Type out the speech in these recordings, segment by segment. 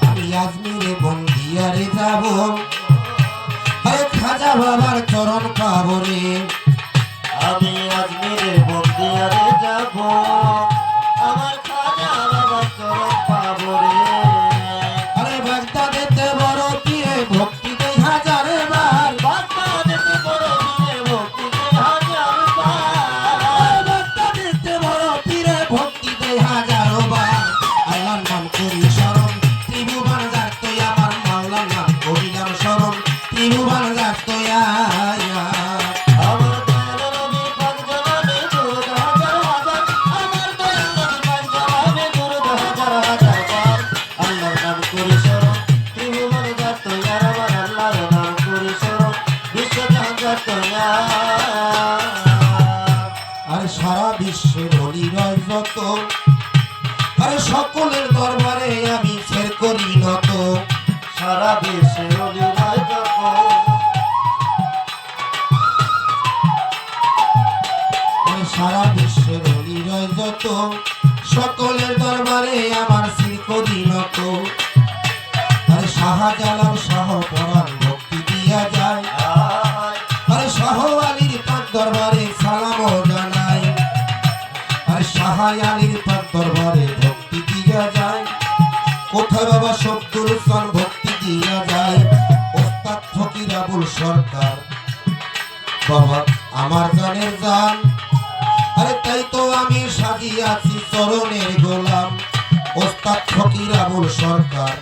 আমি আজমিরে বন্দিয়ারে যাব, আরে খাজা বাবার চরণ পাবো রে। আমি আজমিরে বন্দিয়ারে যাব, আমার খাজা বাবার চরণ পাবো রে। আরে বাগদাদেতে বড় পীরে ভক্তি দেই হাজার বার, বাগদাদেতে বড় পীরে ভক্তি দেই হাজার বার, বাগদাদেতে বড় পীরে ভক্তি দেই হাজার বার। আল্লাহর নাম করি স্মরণ, ত্রিভুবন যাতই আমার মাওলার নাম করিলাম স্মরণ, ত্রিভুবন যাতই আমার দয়াল নবী পাক জনাবে দুরূদ হাজার হাজার, আমার দয়াল নবী পাক জনাবে দুরূদ হাজার হাজার বার। আল্লাহর নাম করি স্মরণ, ত্রিভুবন যাতই আমার আল্লাহর নাম করি স্মরণ, বিশ্বজাহান যাতই। আর সারা বিশ্বের হলিরয় যত, আরে সকলের দরবারে আমি ছেড় করি নত। সারা বিশ্বে অলিরায় যখন, আরে সারা বিশ্বের হলিরয় যত, সকলের দরবারে আমার ছেড় করি নত। আরে শাহজালাল শাহ পরাণ ভক্তি দিয়া যায়, আরে শাহ আলীর পাক দরবারে সালামও জানাই। আরে শাহ আলীর পাক দরবারে ভক্তি দিয়া যায়, কোথায় বাবা শব্দুল সান ভক্তি দিয়া যায়। ওস্তাদ ফকির আবুল সরকার বাবা আমার জানের জান, আরে তাই তো আমি সাজিয়াছি চরণের গোলাম। ওস্তাদ ফকির আবুল সরকার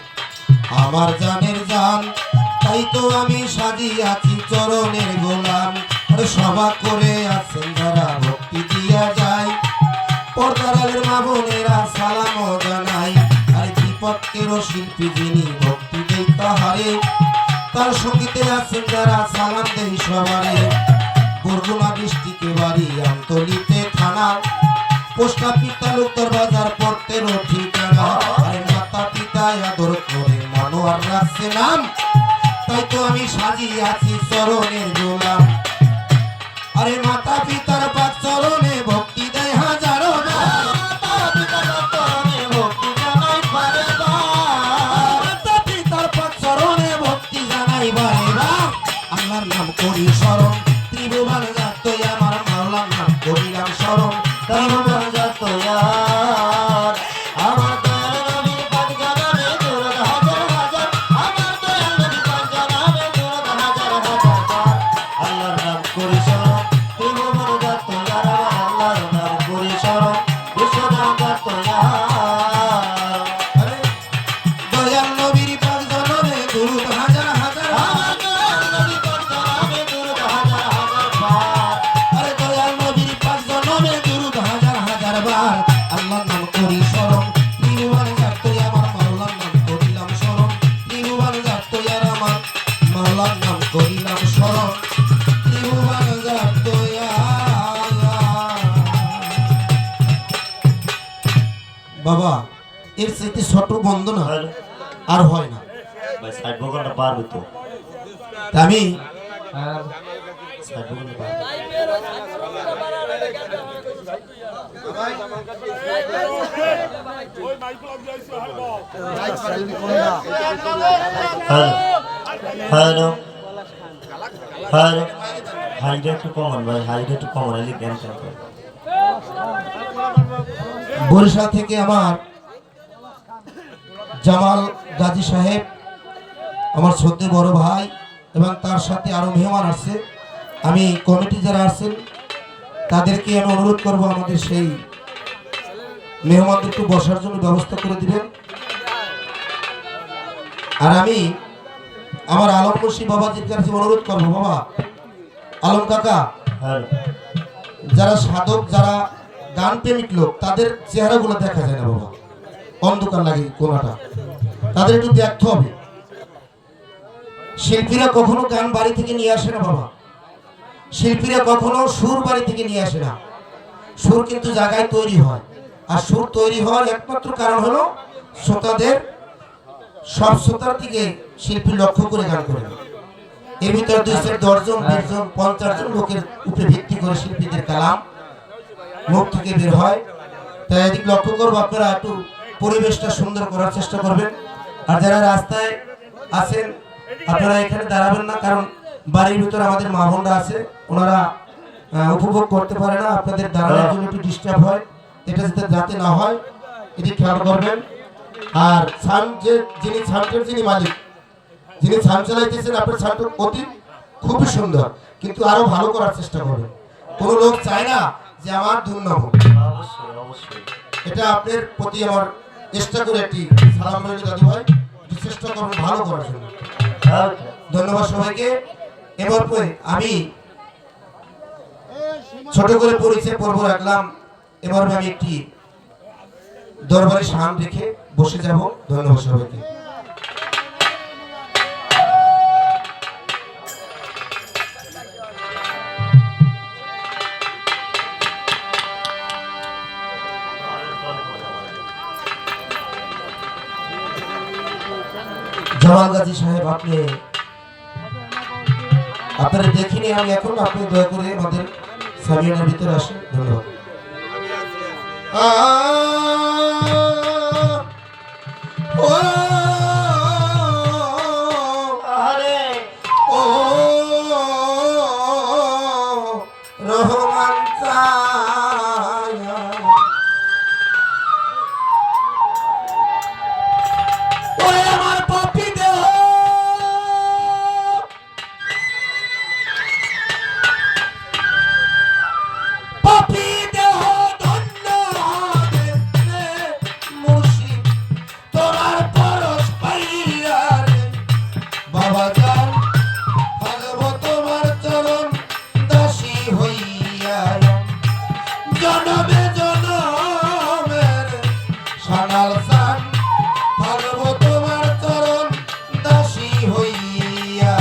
আমার জানের জান, তাই তো আমি সাজিয়াছি চরণের গোলাম। আরে সভা করে আছেন যারা ভক্তি দিয়া যায়, পর্দারের মা বোনেরা সালামও জানাই। আরে বিপক্ষেরও শিল্পী যিনি ভক্তি দেই তাহারে, তার সঙ্গীতে আছেন যারা সালাম দেই সবারে। বরগুনা ডিস্ট্রিক্টে বাড়ি আমতলিতে থানা, পোস্টা পিতা লোকর বাজার পড়তেরও ঠিকানা। আরে মাতা পিতা আদর করে মনোয়ার রাখছে নাম, তাই তো আমি সাজিয়াছি চরণের গোলাম। আরে মাতা পিতার পাক চরণে ভক্তি দেয় হাজারো বার, মাতা পিতার চরণে ভক্তি জানাই বারে বার, মাতা পিতার পাক চরণে ভক্তি জানাই বারে বার। আল্লাহর নাম করি স্মরণ, ত্রিভুবন যাতই আমার মাওলার নাম করিলাম স্মরণ, ত্রিভুবন যাতই আমার দয়াল নবী পাক জনাবে দুরূদ হাজার হাজার, আমার দয়াল নবী পাক জনাবে দুরূদ হাজার হাজার বার। আল্লাহর নাম করি স্মরণ, ত্রিভুবন যাতই আমার আল্লাহর নাম করি স্মরণ, বিশ্বজাহান যাতই। আরে দয়াল নবীর পাক জনমে দুরূদ হাজার হাজার আমার দয়াল নবী পাক জনাবে দুরূদ হাজার হাজার বার, আরে দয়াল নবীর পাক জনমে দুরূদ হাজার হাজার বার। আল্লাহর নাম করি স্মরণ, ত্রিভুবন যাতই আমার মাওলার নাম করিলাম স্মরণ, ত্রিভুবন যাতই আমার মাওলার নাম করিলাম স্মরণ, ত্রিভুবন যাতই। বাবা এর চাইতে ছোট বন্দনা আর হয় না। ভাই সাইড বগলটা পারবে তো, তা আমি সাইড বগলটা পারবে। হ্যালো হ্যালো, হাইটা একটু কমান ভাই, হাইটা একটু কমান, এলি জ্ঞান থাকবে। বরিশাল থেকে আমার জামাল গাজী সাহেব, আমার শ্রদ্ধেয় বড় ভাই, এবং তার সাথে আরো মেহমান আসছে। আমি কমিটি যারা আছেন তাদেরকে আমি অনুরোধ করব আমাদের সেই মেহমানদের একটু বসার জন্য ব্যবস্থা করে দিবেন। আর আমি আমার আলম মুন্সি বাবাজির কাছে অনুরোধ করবো, বাবা আলম কাকা, হ্যালো যারা সাধক যারা গান প্রেমিক লোক তাদের চেহারাগুলো দেখা যায় না বাবা, অন্ধকার লাগে কোনটা, তাদের একটু দেখতে হবে। শিল্পীরা কখনো গান বাড়ি থেকে নিয়ে আসে না বাবা, শিল্পীরা কখনো সুর বাড়ি থেকে নিয়ে আসে না। সুর কিন্তু জায়গায় তৈরি হয়, আর সুর তৈরি হওয়ার একমাত্র কারণ হলো শ্রোতাদের, সব শ্রোতার দিকে শিল্পী লক্ষ্য করে গান করে। এর ভিতরে 10 জন 20 জন 50 জন লোকের উপরে ভিত্তি করে শিল্পীদের কালাম মুখ থেকে বের হয়। তাই এদিক লক্ষ্য করবো, আপনারা একটু পরিবেশটা সুন্দর করার চেষ্টা করবেন। আর যারা রাস্তায় আছেন আপনারা এখানে দাঁড়াবেন না, কারণ বাড়ির ভিতরে আমাদের মা বোনরা আছে, ওনারা উপভোগ করতে পারে না, আপনাদের দাঁড়ানোর জন্য একটু ডিস্টার্ব হয়, এটা যাতে না হয় এটি খেয়াল করবেন। আর যিনি মালিক, যিনি ছান চালাইতেছেন, আপনার ছানটা অতি খুবই সুন্দর, কিন্তু আরো ভালো করার চেষ্টা করবেন। কোনো লোক চায় না যে আমার দুর্নাম হোক, অবশ্যই অবশ্যই। এটা আপনার প্রতি আমার চেষ্টা করে একটি সালাম রইল দাদু ভাই, একটু চেষ্টা করবেন ভালো করার জন্য। ধন্যবাদ সবাইকে। এবার আমি ছোট করে পরিচয় পর্ব রাখলাম, এবার আমি একটি দরবারে শান রেখে বসে যাব। ধন্যবাদ সবাইকে। জামাল গাজী সাহেব, আপনারা দেখিনি আমি এখন, আপনি দয়া করে আমাদের সামিয়ানার ভিতরে আসেন। ধন্যবাদ। রহমান আমার পাপি দেহ ধন্য হবে মুর্শিদ তোমার পরশ পাইয়া রে বাবা যান, ভাগব তোমার চরণ দাসী হইয়া, জনমে জনমের সানাল সান, ভাগব তোমার চরণ দাসী হইয়া।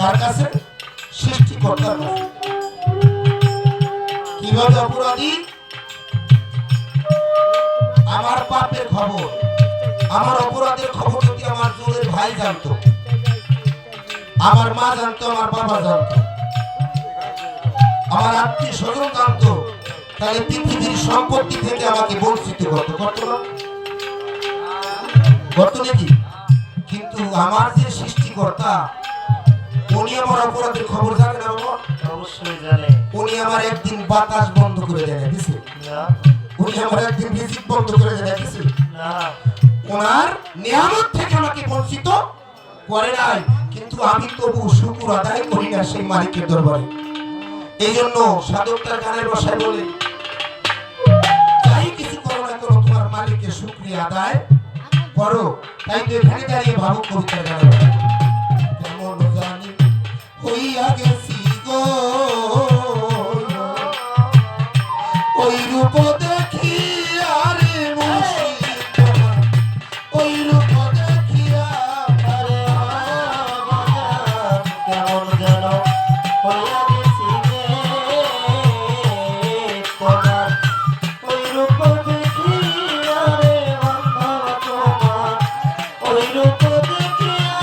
কার কাছে? সৃষ্টিকর্তার কাছে। কিভাবে অপরাধী? আমার পাপের খবর, আমার অপরাধের খবর যদি আমার জোরের ভাই জানতো, আমার মা জানতো, আমার বাবা জানতো, আমার আত্মীয় স্বজন জানতো, তাহলে পৃথিবীর সম্পত্তি থেকে আমাকে বঞ্চিত করতো, করতো না? করতো নাকি? কিন্তু আমার যে সৃষ্টিকর্তা, উনি আমার অপরাধের খবর জানে না বাবা? অবশ্যই জানে। উনি আমার একদিন বাতাস বন্ধ করে দেয় দিছে, না উনি আমার একদিন রিজিক বন্ধ করে দেয় দিছে। না ওনার নিয়ামত থেকে আমাকে বঞ্চিত করে নাই, কিন্তু আমি তবু শুকর আদায় করি না সেই মালিকের দরবারে। এই জন্য সাধক তার গানের ভাষায় বলে, যাই কিছু করো না করো তোমার মালিকের শুকরিয়া আদায় করো। তাই তো এখানে দাঁড়িয়ে ভাবুক কবিতার গানের ভাষা। কেমন জানি হইয়া গেছি গো ওই রূপ দেখি আরে মুর্শিদ তোমার, ওই রূপ দেখিয়া আরে বাজান কেমন যেন হইয়া গেছি রে তোমার, ওই রূপ দেখিয়া রে বান্ধব তোমার, ওই রূপ দেখিয়া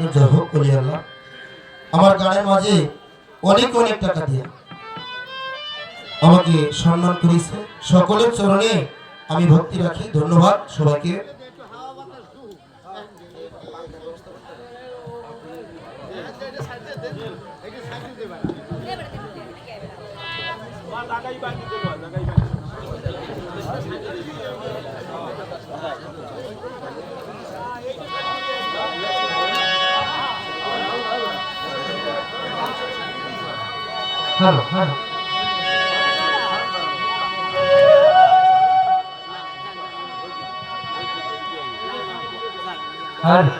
যিনি জয় হোক বলি আল্লাহ আমার গানের মাঝে অনেক অনেক টাকা দিয়া আমাকে সম্মান করেছে। সকলের চরণে আমি ভক্তি রাখি। ধন্যবাদ সবাইকে। Hello hello hello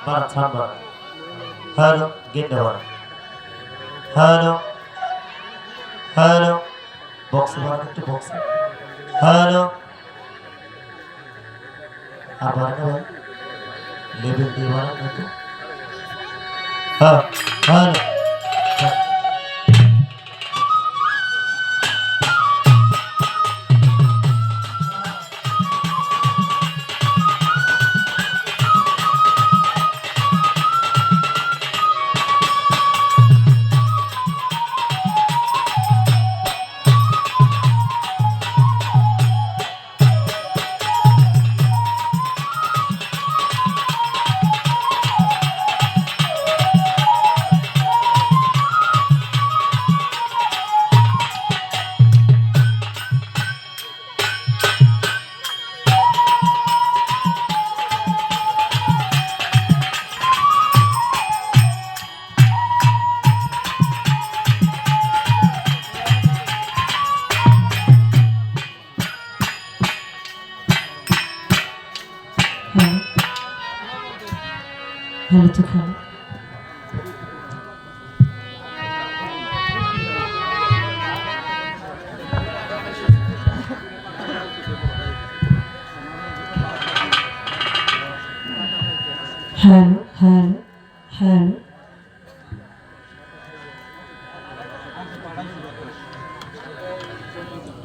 Bara Chan Bara. Hello, get the one. Hello. Hello. Box bara to box. Hello. Abar na bhai. Level di bara na to. Hello. ভালো তো খাও। Hello hello hello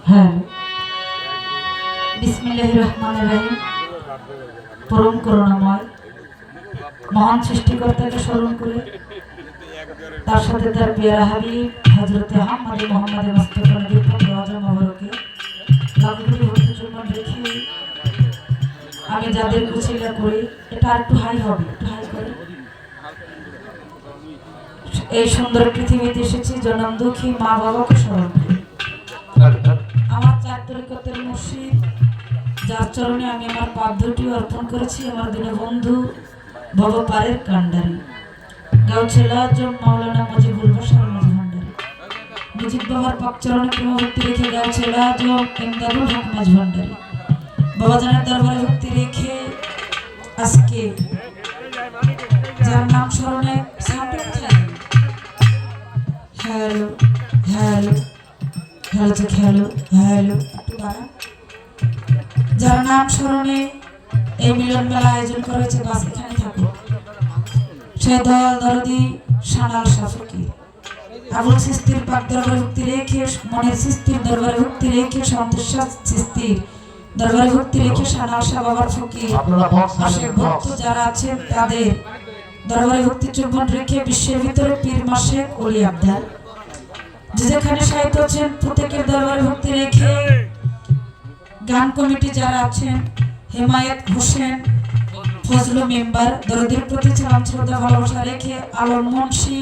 hello. বিসমিল্লাহির রহমানির রহিম। পরম করুণাময় মহান সৃষ্টিকর্তাকে স্মরণ করে তার সাথে তার পেয়ারা হাবিব হযরতে মুহাম্মদ মুস্তাফা নবীর প্রতি ওয়াজব মোবারকে লাখ কোটি ভক্তি চুম্বন রেখে আমি যাদের কুচিলা করি এটা একটু হাই হবে, একটু হাই করে। এই সুন্দর পৃথিবীতে এসেছি জনম দুঃখী মা বাবাকে স্মরণ করে। আমার চার তরিকতের মুর্শিদ যার চরণে আমি আমার পাপ দুটি অর্পণ করেছি, আমার দিনে বন্ধু বাবা পারের কান্ডারি গাউছেলা জন মাওলানা মুজিবুল বশর মাঝ ভান্ডারি মুজিব বাবার পাক চরণে প্রেম ভক্তি রেখে গাউছেলা জন ইমদাদুল হক মাঝ ভান্ডারি বাবা জানের দরবারে ভক্তি রেখে আজকে যার নাম স্মরণে সাউন্ড থাকে। হ্যালো হ্যালো হ্যালো তো হ্যালো হ্যালো একটু বাড়ান। যার নাম স্মরণে এই মিলন মেলা আয়োজন করা হয়েছে, বাস এখানে থাকুক। সে দল দরদি সানাল শাফকি আবুল সিস্তির পাক দরবারে ভক্তি রেখে, মনের সিস্তির দরবারে ভক্তি রেখে, সন্তোষ সিস্তির দরবারে ভক্তি রেখে সানাল শাহ বাবার ফকির আশেক ভক্ত যারা আছেন তাদের দরবারে ভক্তি চুম্বন রেখে বিশ্বের ভিতরে পীর মাশেক ওলি আবদার যেখানে সাহিত্য আছেন প্রত্যেকের দরবারে ভক্তি রেখে, গান কমিটি যারা আছেন হেমায়েত হোসেন ফজলু মেম্বার দরদের প্রতি সালাম শ্রদ্ধা ভালোবাসা রেখে, আলম মুন্সি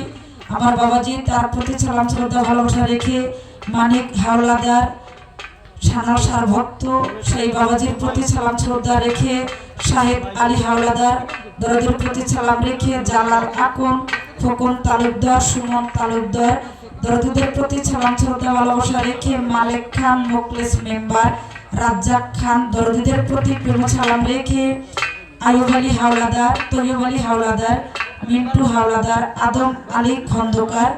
আমার বাবাজি তার প্রতি সালাম শ্রদ্ধা ভালোবাসা রেখে, মানিক হাওলাদার সানাল শাহর ভক্ত সেই বাবাজির প্রতি সালাম শ্রদ্ধা রেখে, শাহেদ আলী হাওলাদার দরদের প্রতি সালাম রেখে, জালাল আকন ফোকন তালুকদার সুমন তালুকদার দরদের প্রতি সালাম শ্রদ্ধা ভালোবাসা রেখে, মালেক খান মোকলেস মেম্বার রাজ্জাক খান দরদিদের প্রতি প্রেম সালাম রেখে, আয়ুব আলী হাওলাদার তৈয়ব আলী হাওলাদার মিন্টু হাওলাদার আদম আলী খন্দকার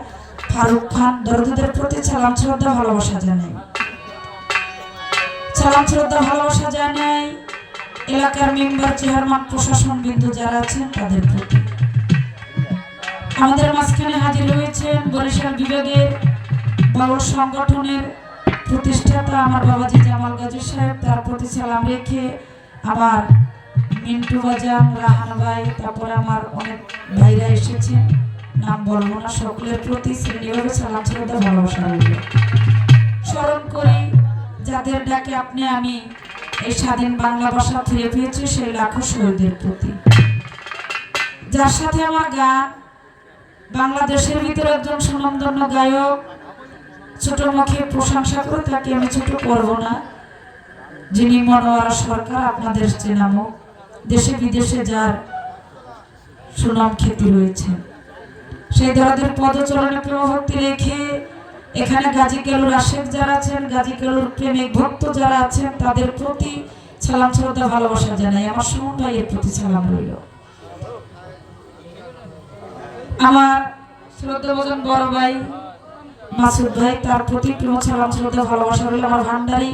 ফারুক খান দরদিদের প্রতি সালাম শ্রদ্ধা ভালোবাসা জানাই। সালাম শ্রদ্ধা ভালোবাসা জানাই এলাকার মেম্বার চেয়ারম্যান প্রশাসন বিন্দু যারা আছেন তাদের প্রতি। আমাদের মাঝখানে হাজির হয়েছে আছেন বরিশাল বিভাগের বাউল সংগঠনের প্রতিষ্ঠাতা আমার বাবাজি জামাল গাজী সাহেব, তার প্রতি সালাম রেখে আমার মিন্টু বাজান, রাহান ভাই, তারপরে আমার অনেক ভাইরা এসেছেন, নাম বলবো না, সকলের প্রতি শ্রেণীভাবে সালাম শ্রদ্ধা ভালোবাসা রইল। স্মরণ করি যাদের ডাকে আপনি আমি এই স্বাধীন বাংলা ভাষা ফিরে পেয়েছি সেই লাখো শহীদের প্রতি, যার সাথে আমার গান, বাংলাদেশের ভিতরে একজন সুনামধন্য গায়ক, ছোট মুখে প্রশংসা করে তাকে আমি ছোট করব না, যিনি মনোয়ারা সরকার, আপনাদের চেনামো, দেশে বিদেশে যার সুনাম খ্যাতি রয়েছে, সেই ধরনের পদচরণে প্রেমভক্তি রেখে এখানে গাজী কেলুর আশেক যারা আছেন, গাজী কেলুর প্রেমিক ভক্ত যারা আছেন, তাদের প্রতি সালাম শ্রদ্ধা ভালোবাসা জানাই। আমার সুমন ভাইয়ের প্রতি সালাম রইল। আমার শ্রদ্ধাভাজন বড় ভাই মাসুদ ভাই, তার প্রতি প্রেম সালাম শ্রদ্ধা ভালোবাসা রইল। আমার ভান্ডারী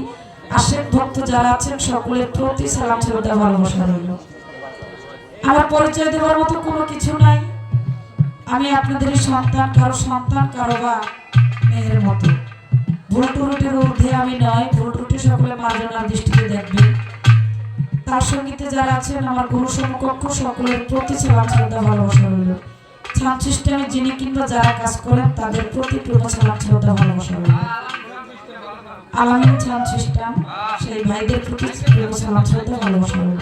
আশেক ভক্ত যারা আছেন সকলের প্রতি সালাম শ্রদ্ধা ভালোবাসা রইল। আমার পরিচয় দেওয়ার মতো কোনো কিছু নাই, আমি আপনাদেরই সন্তান, কারো বা মেয়ের মতো। ভুল ত্রুটির ঊর্ধ্বে আমি নয়, ভুল ত্রুটি সকলে মার্জনার দৃষ্টিতে দেখবেন। তার সঙ্গীতে যারা আছেন আমার গুরু সমকক্ষ সকলের প্রতি সালাম শ্রদ্ধা ভালোবাসা রইল। সাউন্ড সিস্টেমে যিনি কিংবা যারা কাজ করেন তাদের প্রতি প্রেম সালাম শ্রদ্ধা ভালোবাসা রইল। আলামিন সাউন্ড সিস্টেম সেই ভাইদের প্রতি প্রেম সালাম শ্রদ্ধা ভালোবাসা রইল।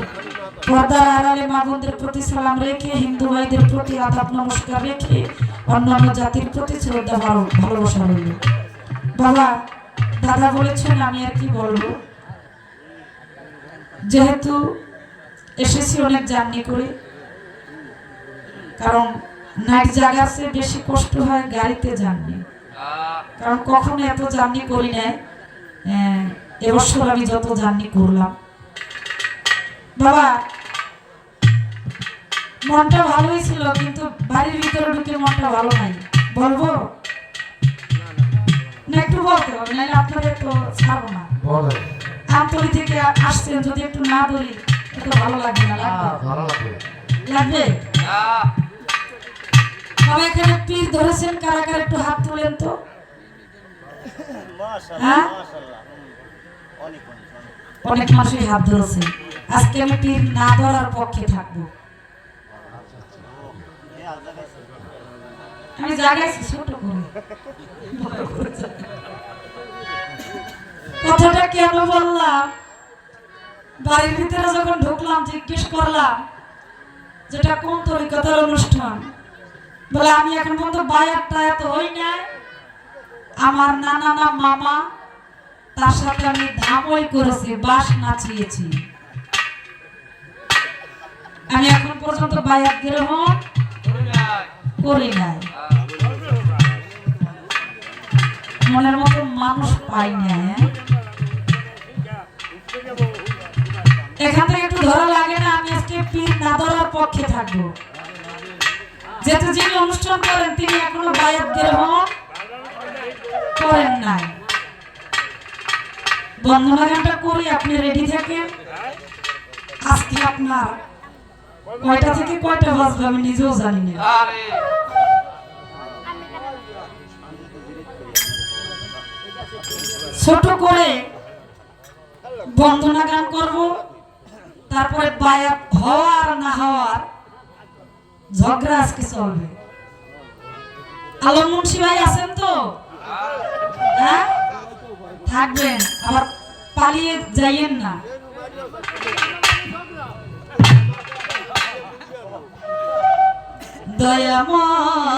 পর্দার আড়ালে মা বোনদের প্রতি সালাম রেখে, হিন্দু ভাইদের প্রতি আদাব নমস্কার রেখে, অন্যান্য জাতির প্রতি শ্রদ্ধা ভালোবাসা রইল। বাবা দাদা বলেছেন, আমি আর কি বলবো, যেহেতু এসেছি অনেক জার্নি করে, কারণ নাইট জায়গাতে বেশি কষ্ট হয় গাড়িতে জার্নি, কারণ কখনো এত জার্নি করি নাই, এবছর আমি যত জার্নি করলাম। বাবা মনটা ভালোই ছিল, কিন্তু বাড়ির ভিতরে ঢুকে মনটা ভালো নাই। বলবো না, একটু বলতে হবে, নাহলে আপনাদের তো ছাড়বো না। আমতলি থেকে আসছেন, যদি একটু না বলি একটু ভালো লাগবে না? লাগবে। বাবা এখানে পীর ধরেছেন কারা কারা, একটু হাত তুলেন তো। হ্যাঁ, অনেক মানুষই হাত ধরেছেন। আজকে আমি পীর না ধরার পক্ষে থাকবো। আমি জাগাইছি ছোট করে। কথাটা কেন বললাম, বাড়ির ভিতরে যখন ঢুকলাম জিজ্ঞেস করলাম যেটা কোন তরিকতার অনুষ্ঠান, বলে আমি এখন পর্যন্ত বায়াত টায়াত হই নাই, আমার নানা না মামা, তার সাথে আমি ধামই করেছি, বাস নাচিয়েছি, আমি এখন পর্যন্ত বায়াত গ্রহণ করি নাই। মনের মতো মানুষ পাই না। এখান থেকে একটু ধরা লাগে না? আমি আজকে পীর না ধরার পক্ষে থাকবো, যেহেতু যিনি অনুষ্ঠান করেন তিনি এখনো বায়াত গ্রহণ করেন নাই। বন্দনা গানটা করি, আপনি রেডি থাকেন। আজকে আপনার কয়টা থেকে কয়টা বাজবে আমি নিজেও জানি না। ছোট করে বন্দনা গান করব, তারপরে বায়াত হওয়ার না হওয়ার ঝগড়া আজকে চলবে। আলম মুন্সি ভাই আছেন তো? হ্যাঁ, থাকবেন, আবার পালিয়ে যাইয়েন না। দয়াময়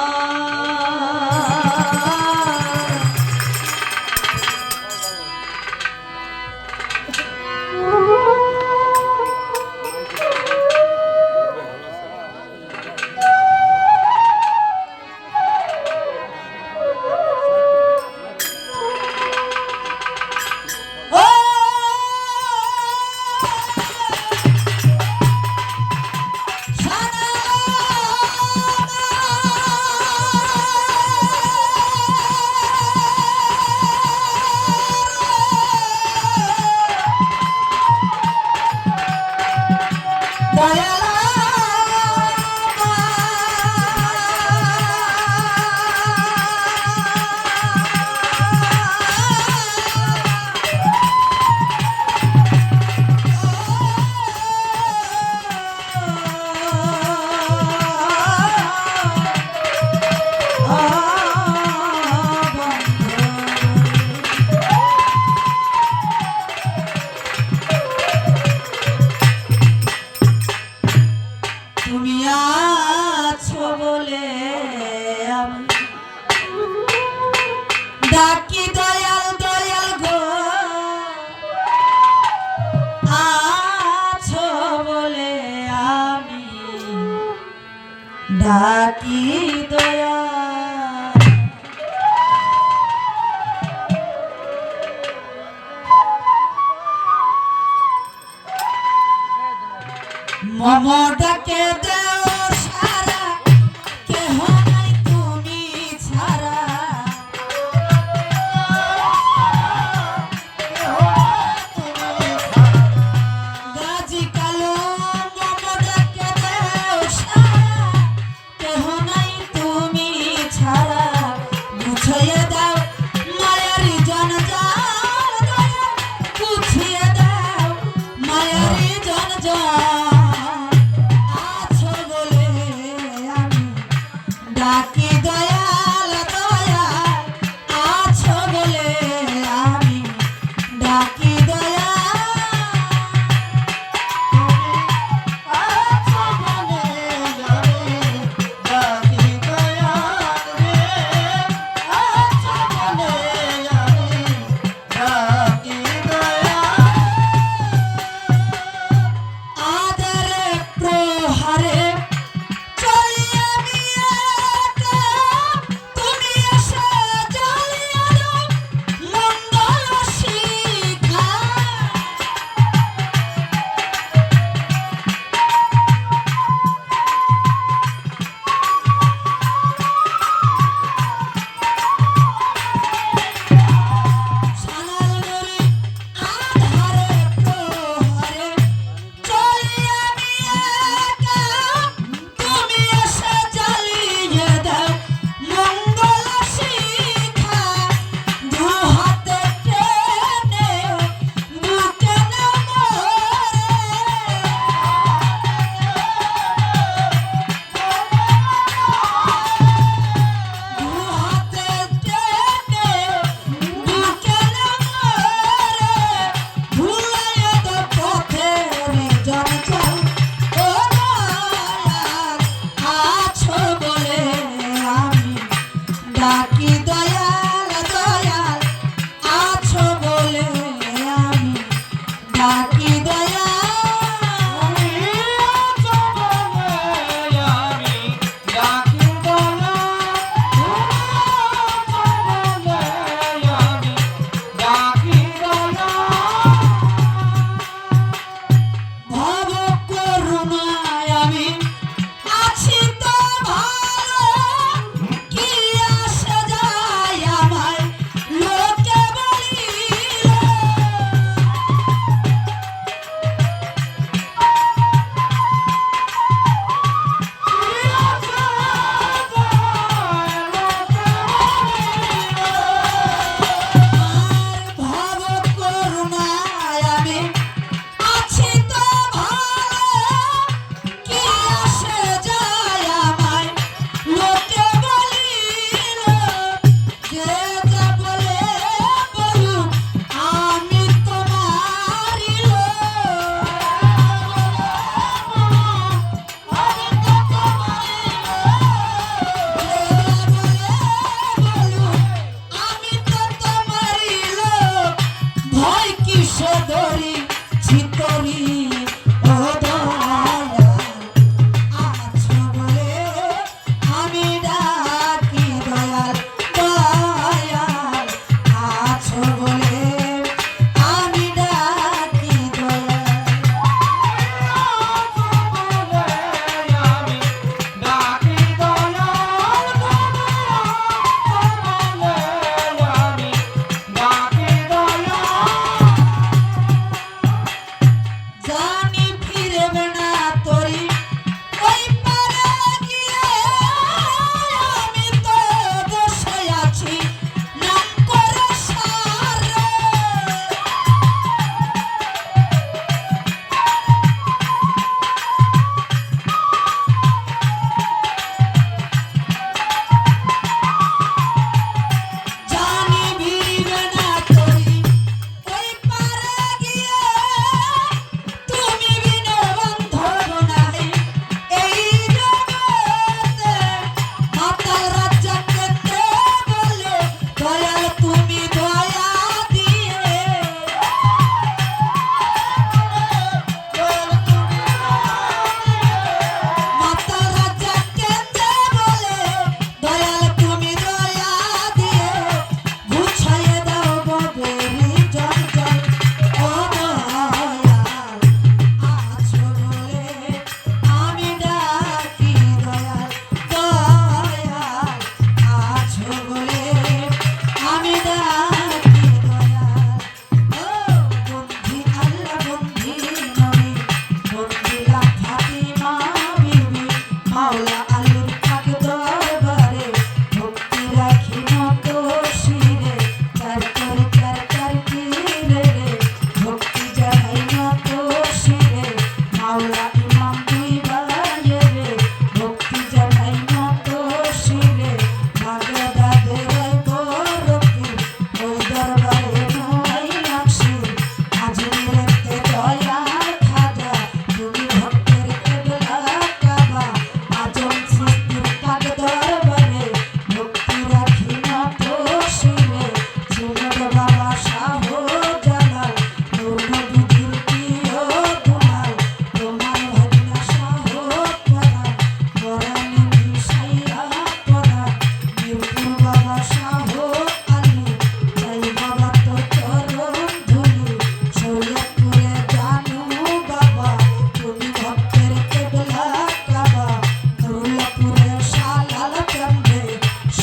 আমি ডাকি দয়াল দয়াল গো আছো বলে আমি ডাকি দয়াল মমটাকে দেও সারা কেহ নাই তুমি ছাড়া গাজী কালো মমটাকে দেও সারা কেহ নাই তুমি ছাড়া বুঝিয়ে দাও মায়ারি জনজাল দয়া বুঝিয়ে দাও মায়ারি জনজাল ডাকি দয়াল দয়াল আছো বলে আমি ডাকি দয়াল আছো বলে আমি ডাকি দয়াল রে আছো বলে আমি ডাকি দয়াল আদরে প্রহারে চলি আমি একা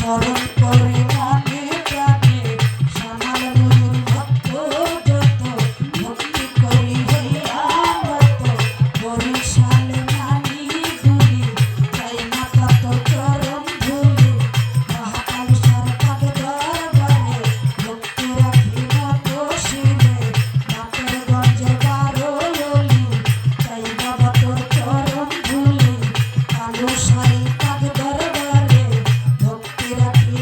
স্মরণ করে মনে প্রাণে শ্যামাল ময়ূর ভক্ত যত ভক্তি করি হইলাম রত বরিশাল নানি দুলি চাই না তত চরণ ধুলি মহাকাল সরকার দরবারে ভক্তি রাখি নত শিলে নাটের গঞ্জে বারো ললি চাই বাবা তোর চরণ ধুলি কালো শাড়ি পাগ দরবারে ভক্তি রাখি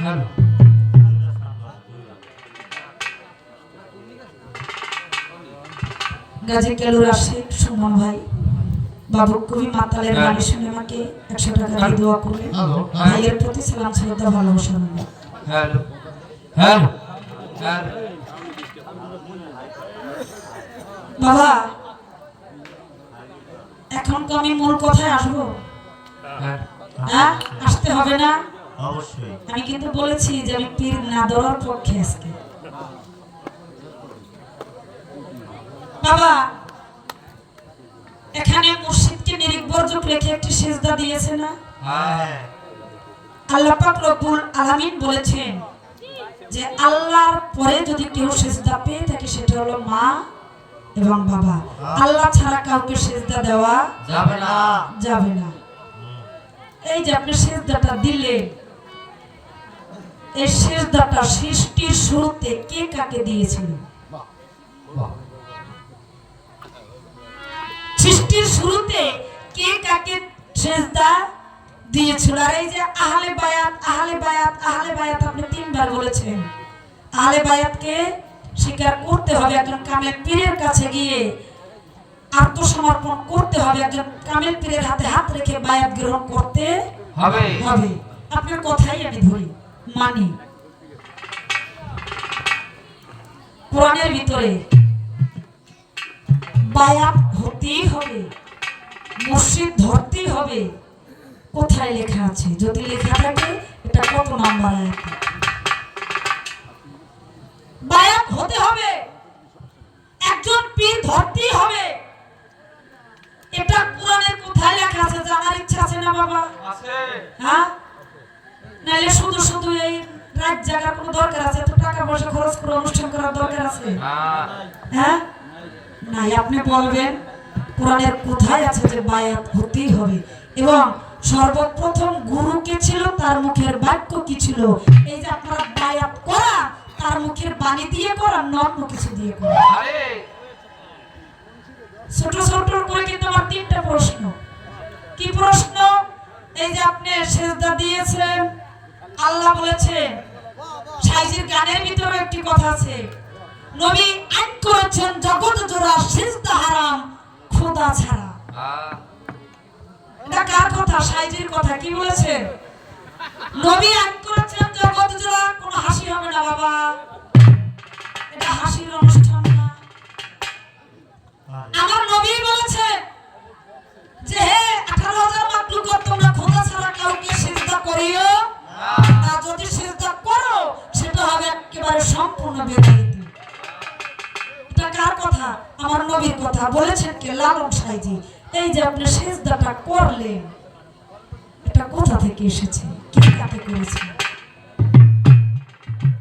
হ্যালো গাজী কেলুর আশিক সুমন ভাই বাবু কবি মাতালের গানে শুনে আমাকে 100 টাকা দিয়ে দোয়া করলেন। ভাইয়ের প্রতি সালাম শ্রদ্ধা ভালোবাসা রইল। হ্যালো হ্যালো হ্যালো বাবা এখন তো আমি মূল কথায় আসবো। হ্যাঁ আসতে হবে না? অবশ্যই। আমি কিন্তু বলেছি যে আমি পীর না ধরার পক্ষে আজকে। বাবা এখানে মুর্শিদকে নির্বর্জক রেখে একটি সিজদা দিয়েছে না? হ্যাঁ আল্লাহ পাক রব্বুল আলামিন বলেছেন যে আল্লাহর পরে যদি কেউ সিজদা পেয়ে থাকে সেটা হলো মা এবং বাবা। আল্লাহ ছাড়া কাউকে সিজদা দেওয়া যাবে না যাবে না। এই যে আপনি সিজদাটা দিলেন, এই সিজদাটা সৃষ্টির শুরুতে কে কাকে দিয়েছিল? সৃষ্টির শুরুতে কে কাকে সিজদা দিয়েছিল? আর এই যে আহলে বায়াত আহলে বায়াত আহলে বায়াত আপনি 3 বার বলেছেন। আহলে বায়াতকে স্বীকার করতে হবে, একজন কামেল পীরের কাছে গিয়ে আত্মসমর্পণ করতে হবে, একজন কামেল পীরের হাতে হাত রেখে বায়াত গ্রহণ করতে হবে হবে। আপনার কথাই আমি ধরি মানি। কোরআনের ভিতরে বায়াত হতেই হবে, মুর্শিদ ধরতেই হবে। কোথায় লেখা আছে? যদি লেখা থাকে এটা কত নাম্বার আয়াত? বায়াত হতে হবে, একজন পীর ধরতেই হবে। এটা কোরআনের কোথায় লেখা আছে জানার ইচ্ছা আছে না বাবা? আছে হ্যাঁ নাইলে শুধু শুধু এই রাত জাগার কোনো দরকার আছে? তো টাকা পয়সা খরচ করে অনুষ্ঠান করার দরকার আছে? হ্যাঁ নাই। আপনি বলবেন কোরআনের কোথায় আছে যে বায়াত হতেই হবে? এবং সর্বপ্রথম গুরু কে ছিল, তার মুখের বাক্য কি ছিল? এই যে আপনারা বায়াত করা তার মুখের বাণী দিয়ে করা, অন্য কিছু দিয়ে করা। আরে ছোট ছোট করে কিন্তু আমার 3টা প্রশ্ন। কি প্রশ্ন? এই যে আপনি সিজদা দিয়েছেন, আল্লাহ বলেছেন, সাইজির গানের ভিতরে একটি কথা আছে, নবী আইন করেছেন জগৎ জোড়া সিজদা হারাম খোদা ছাড়া। এটা কার কথা? সাইজির কথা। কি বলেছেন? নবী আইন করেছেন জগৎ জোড়া। কোনো হাসি হবে না বাবা, এটা হাসির অনুষ্ঠান না। আমার নবী বলেছেন যে হে 18,000 মাখলুকাত তোমরা খোদা ছাড়া কাউকে সিজদা করিও না। যদি সিজদা করো সেটা হবে একেবারে সম্পূর্ণ বেদাতি। এটা কার কথা? আমার নবীর কথা। বলেছেন কে? লালন সাইজি। এই যে আপনি সিজদাটা করলেন, এটা কোথা থেকে এসেছে? কে কাকে করেছে?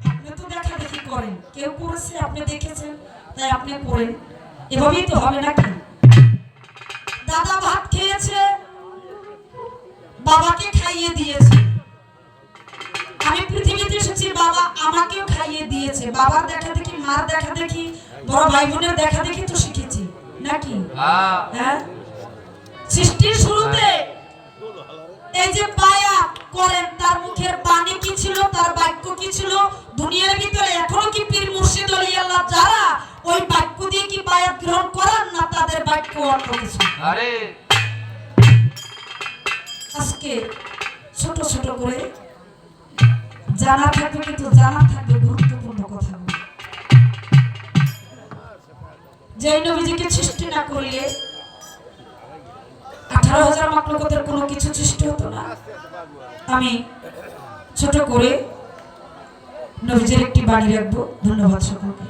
আপনি তো দেখা দেখি করেন, কেউ করেছে আপনি দেখেছেন তাই আপনি করেন। এভাবেই তো হবে নাকি? দাদা ভাত খেয়েছে, বাবাকে খাইয়ে দিয়েছে। আমি পৃথিবীতে এসেছি, বাবা আমাকেও খাইয়ে দিয়েছে। বাবার দেখা দেখি, মার দেখা দেখি, বড় ভাই বোনের দেখা দেখি তো শিখেছি নাকি? হ্যাঁ সৃষ্টির শুরুতে এই যে বায়াত করেন, তার মুখের বাণী কি ছিল, তার বাক্য কি ছিল? দুনিয়ার ভিতরে এখনো কি পীর মুর্শিদ ওলি আল্লাহ যারা ওই বাক্য দিয়ে কি বায়াত গ্রহণ করেন না? তাদের বাক্য অন্য কিছু। আরে আজকে ছোট ছোট করে জানা থাকবে, কিন্তু জানা থাকবে গুরুত্বপূর্ণ কথা। যে নবীজিকে সৃষ্টি না করলে 18,000 মাখলুকাতের কোনো কিছু সৃষ্টি হতো না। আমি ছোট করে নবীজির একটি বাণী রাখবো। ধন্যবাদ সকলকে।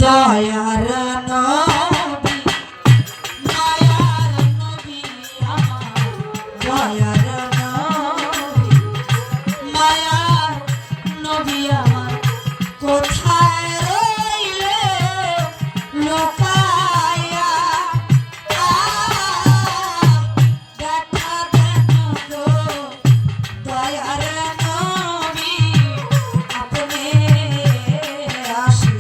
দয়ার নবী, মায়ার নবী আমার, দয়ার নবী, মায়ার নবী আমার, কোথায় রইলে লোকায়া? দেখা দেন গো দয়ার নবী, আপনি আসি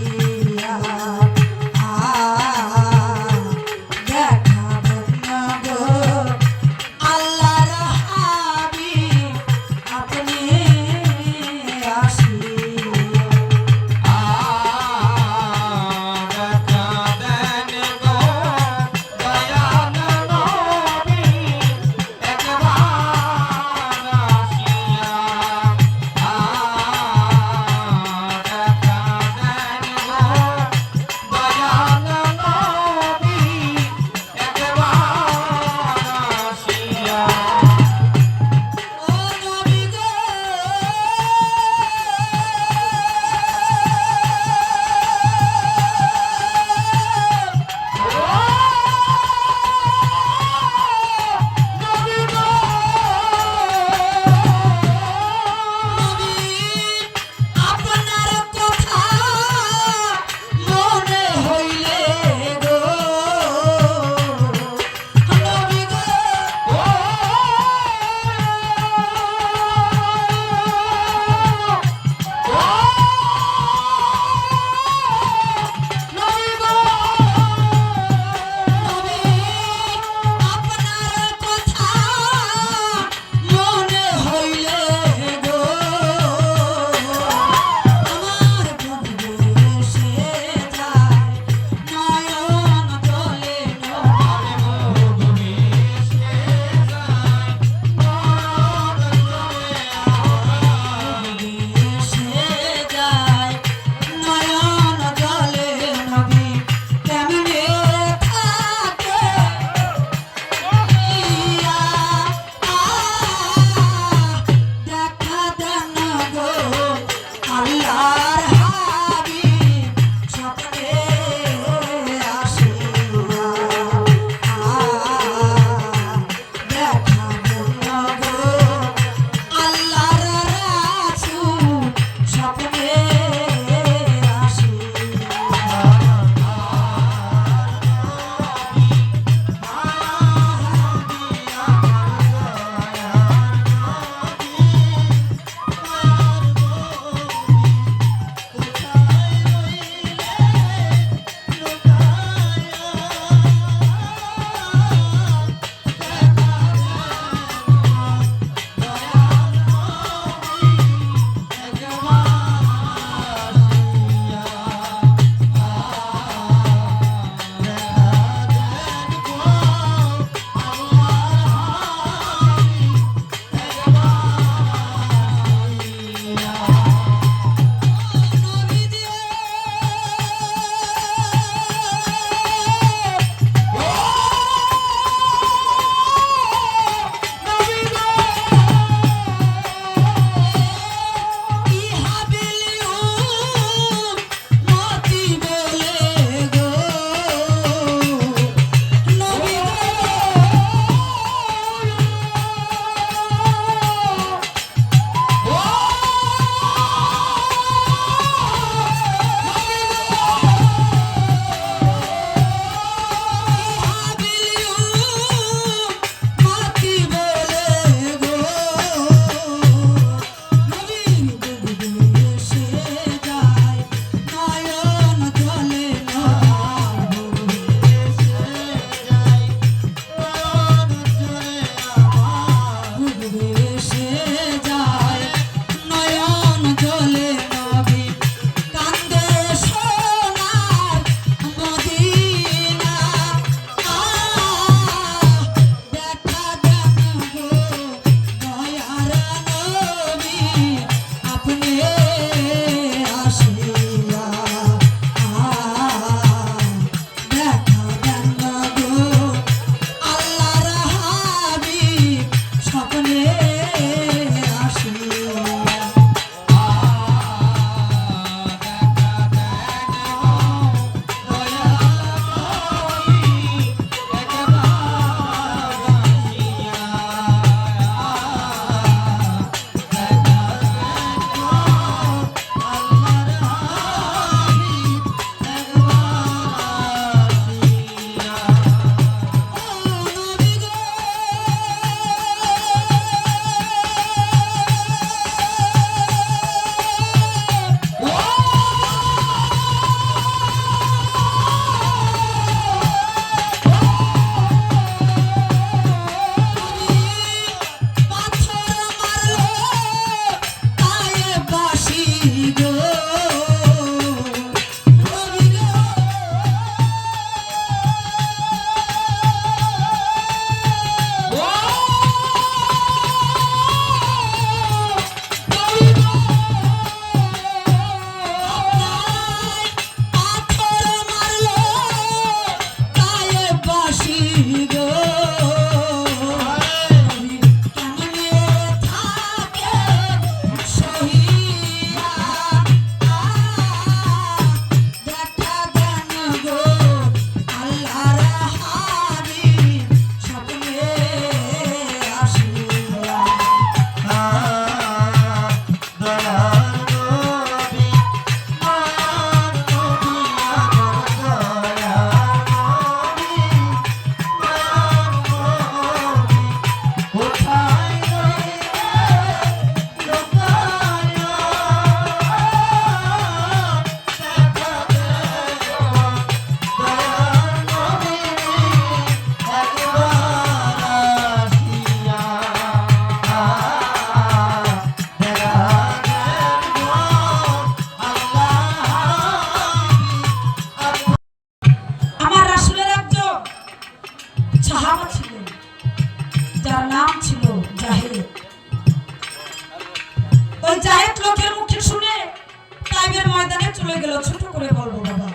চলে গেল, ছোট করে বলবো বাবা।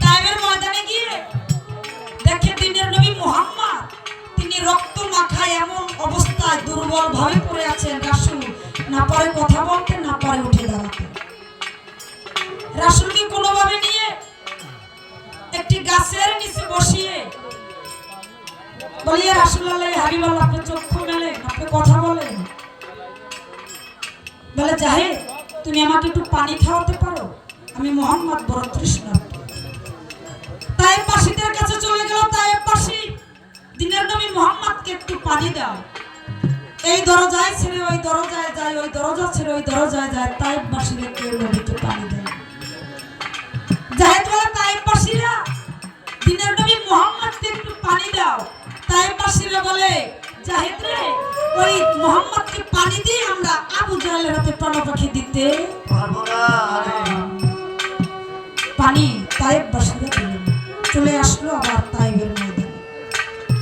তাইবের ময়দানে গিয়ে দেখে দিনের নবী মুহাম্মদ তিনি রক্ত মাখায় এমন অবস্থায় দুর্বল ভাবে পড়ে আছেন। রাসূল না পারে কথা বলতে, না পারে উঠে দাঁড়াতে। রাসূলকে কোনোভাবে নিয়ে একটি গাছের নিচে বসিয়ে বলিয়া রাসূলুল্লাহ হাবিবাল্লাহ আপনি চক্ষু মেলেন, আপনি কথা বলেন। বলে জাহিদ তুমি আমাকে একটু পানি খাওয়াতে পারো, আমি মুহাম্মদ বড় তৃষ্ণার্ত। তায়েফবাসীদের কাছে চলে গেল, তায়েফবাসী দিনের নবী মুহাম্মদকে একটু পানি দাও। এই দরজায় ছেড়ে ওই দরজায় যায়, ওই দরজা ছেড়ে ওই দরজায় যায়, তায়েফবাসীরা কেউ নবীকে পানি দেয়। জাহিদ বলে তায়েফবাসীরা দিনের নবী মুহাম্মদকে একটু পানি দাও। তায়েফবাসীরা বলে জাহিদ রে ওই মুহাম্মদকে পানি দিয়ে আমরা আবু জাহেলের হাতে প্রাণপাখি দিতে পারবো না। পানি তায়েফবাসীরা দিলেন। চলে আসলো আবার তায়েফের ময়দানে।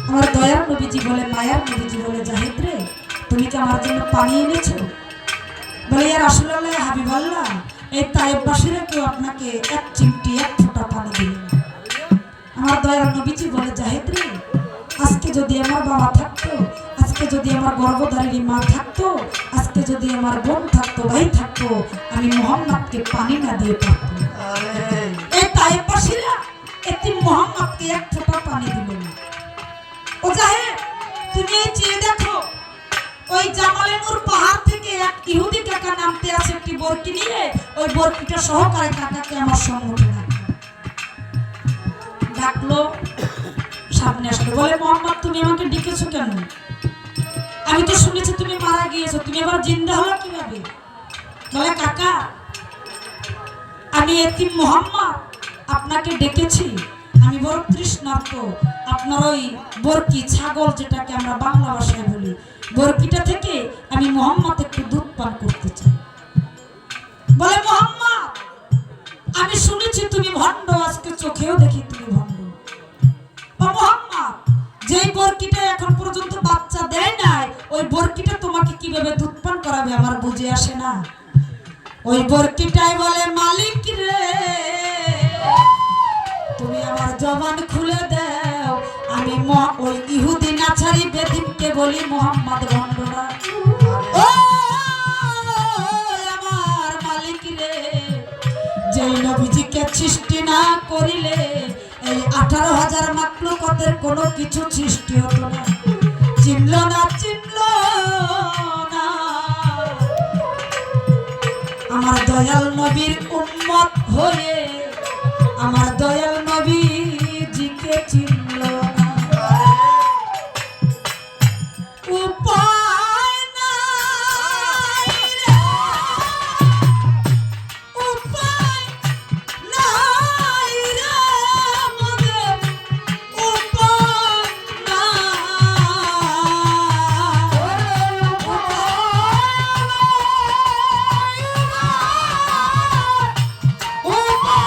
আমার দয়ার নবীজি বলে, মায়ার নবীজি বলে জাহিদ রে তুমি কি আমার জন্য পানি এনেছো? বলে ইয়া রাসূলুল্লাহ হাবিবাল্লাহ এই তায়েফবাসীরা কেউ আপনাকে এক চিমটি এক ফোঁটা পানি দিল না। আমার দয়ার নবীজি বলে জাহিদ রে আজকে যদি আমার বাবা থাকতো, আজকে যদি আমার গর্ভধারিণী মা থাকতো, আজকে যদি আমার বোন থাকতো, ভাই থাকতো, আমি মুহাম্মদকে পানি না দিয়ে পারতাম। এই তায়েফবাসীরা এতিম মুহাম্মদকে এক ফোঁটা পানি দিল না। ও জাহিদ তুমি এই চেয়ে দেখো ওই জামালে নূর পাহাড় থেকে এক ইহুদি কাকা নামতে আছে একটি বরকি নিয়ে, ওই বরকিটা সহকারে কাকাকে আমার সম্মুখে ডাকলো। সামনে আসলো, বলে মুহাম্মদ তুমি আমাকে ডেকেছো কেন? আমি তো শুনেছি তুমি মারা গিয়েছো, তুমি আবার জিন্দা হলো কিভাবে? বলে কাকা আমি এতিম মুহাম্মদ আপনাকে ডেকেছি, আমি বড় তৃষ্ণার্ত। আপনার ওই বরকি ছাগল যেটাকে আমরা বাংলা ভাষায় বলি, বরকিটা থেকে আমি মুহাম্মদ একটু দুধ পান করতে চাই। বলে মুহাম্মদ আমি শুনেছি তুমি ভণ্ড, আজকে চোখেও দেখি তুমি ভণ্ড। মুহাম্মদ যেই বরকিটা এখন পর্যন্ত বাচ্চা দেয় নাই, ওই বরকিটা তোমাকে কিভাবে দুধ পান করাবে আমার বুঝে আসে না। ওই বরকিটাই বলে মালিক রে তুমি আমার জবান খুলে দাও, আমি ওই ইহুদি নাছারি বেদিনকে বলি মুহাম্মদ ভণ্ড না। ও আমার মালিক রে যেই নবীজিকে সৃষ্টি না করিলে এই 18,000 মাখলুকাতের কোনো কিছু সৃষ্টি হতো না। চিনল না, চিনল না আমার দয়াল নবীর উম্মত হয়ে আমার দয়াল নবীজিকে চিনল না। উপায় নাই রে, উপায় নাই রে আমাদের, উপায় নাই, উপায়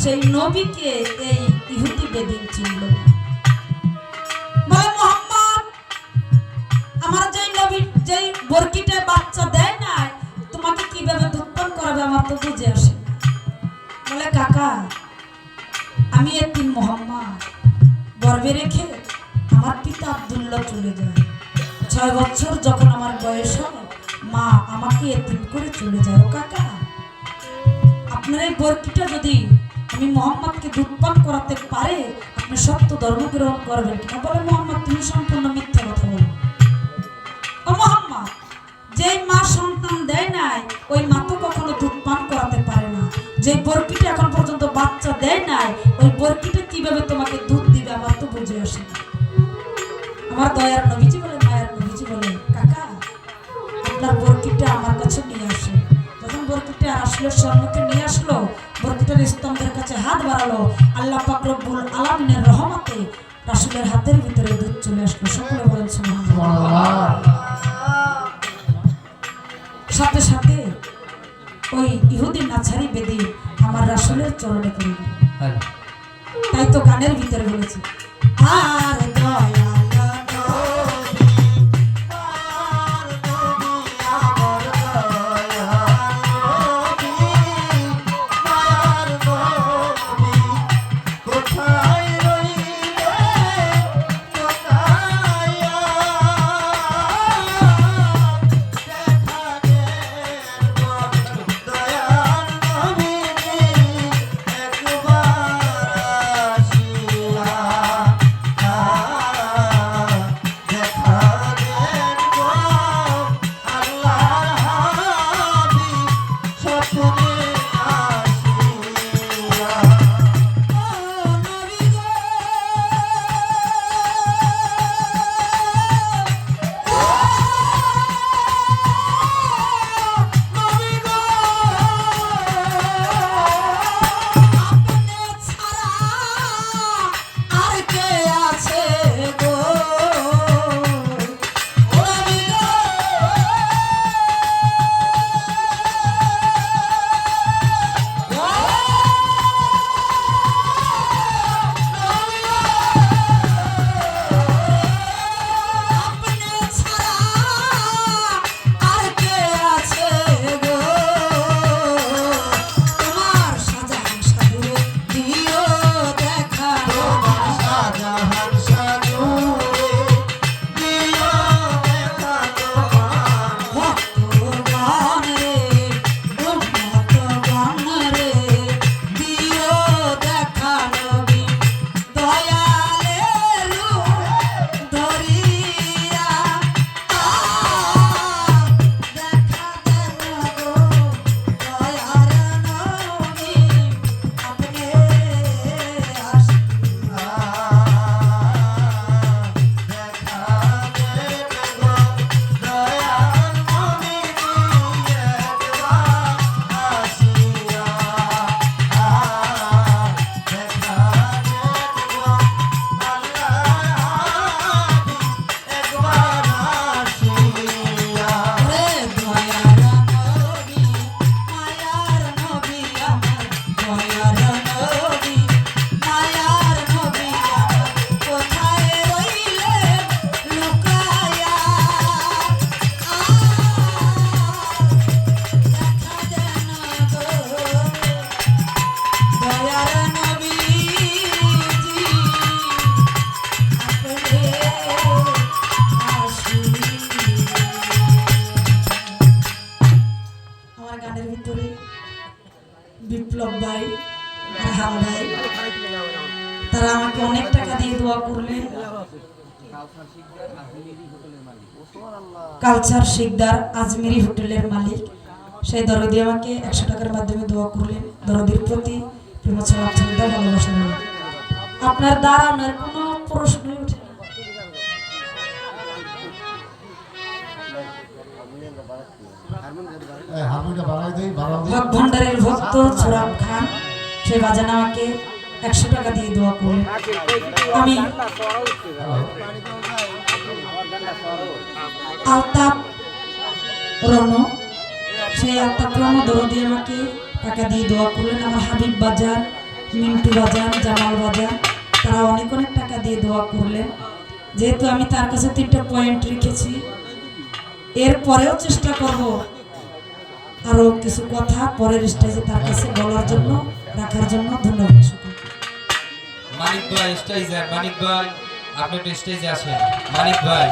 সেই নবীকে এই ইহুদি বেদিন চিনল না। বলে মোহাম্মদ, আমার যেই নবী যেই বরকিটা বাচ্চা দেয় না, তোমাকে কিভাবে দুধপান করাবে আমার তো বুঝে আসে না। বলে কাকা, আমি এতিম মোহাম্মদ, গর্ভে রেখে আমার পিতা আব্দুল্লাহ চলে যায়। 6 বছর যখন আমার বয়স হয়, মা আমাকে এতিম করে চলে যায়। ও কাকা, আপনার এই বরকিটা যদি আমি মোহাম্মদকে দুধপান করাতে পারে, আপনি সত্য ধর্ম গ্রহণ করবেন কিনা? বলে মোহাম্মদ, তুমি সম্পূর্ণ মিথ্যা কথা বলো। ও মোহাম্মদ, যে মা সন্তান দেয় নাই, ওই মা তো কখনো দুধ পান করাতে পারে না। যে বরকিটা এখন পর্যন্ত বাচ্চা দেয় নাই, ওই বরকিটা কিভাবে তোমাকে দুধ দিবে আমার তো বুঝে আসে না। আমার দয়ার নবীজি বলে, মায়ের নবীজি বলে, কাকা আপনার বরকিটা আমার কাছে নিয়ে আসে। যখন বরকিটা আসলো, সম্মুখে নিয়ে আসলো, বরকিটার স্তম্ভের কাছে হাত বাড়ালো, আল্লাহ পাক রব্বুল আলামিনের রহমতে রাসূলের হাতের ভিতরে দুধ চলে আসলো। সকলে বলেন সুবহানাল্লাহ। সাথে সাথে ওই ইহুদি নাছারি বেদি আমার রাসূলের চরণে পড়ে গেল। তাই তো গানের ভিতরে বলেছি, আর দয়া বিপ্লব ভাই, রাহাম ভাই, তারা আমাকে অনেক টাকা দিয়ে দোয়া করলেন। কালচার শিকদার আজমিরি হোটেলের মালিক, সেই দরদি আমাকে 100 টাকার মাধ্যমে দোয়া করলেন। দরদির প্রতি প্রেম ছাড়া ভালোবাসা নেই। আপনার দাঁড়ানোর কোনো প্রশ্নই ওঠে না। ভণ্ডারের ভক্ত সুরাব খান, সে বাজান আমাকে 100 টাকা দিয়ে দোয়া করলেন। আমি আলতাপ রনো, সেই আলতাপ রনো দরদি আমাকে টাকা দিয়ে দোয়া করলেন। আমার হাবিব বাজার, মিন্টু বাজান, জামাল বাজান, তারা অনেক অনেক টাকা দিয়ে দোয়া করলেন। যেহেতু আমি তার কাছে 3টা পয়েন্ট রেখেছি, এরপরেও চেষ্টা করব আরো কিছু কথা পরের স্টেজে তার কাছে বলার জন্য, রাখার জন্য। ধন্যবাদ সকলকে। মানিক ভাই স্টেজে, মানিক ভাই আপনি একটু স্টেজে আসেন। মানিক ভাই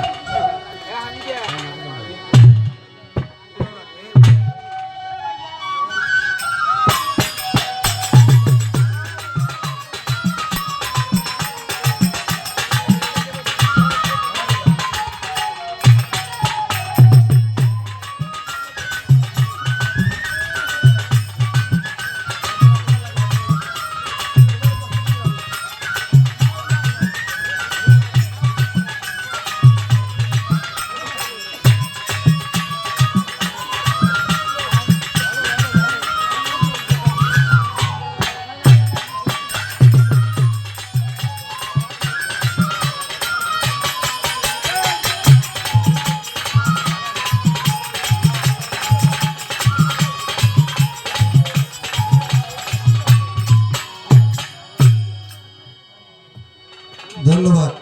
ধন্যবাদ।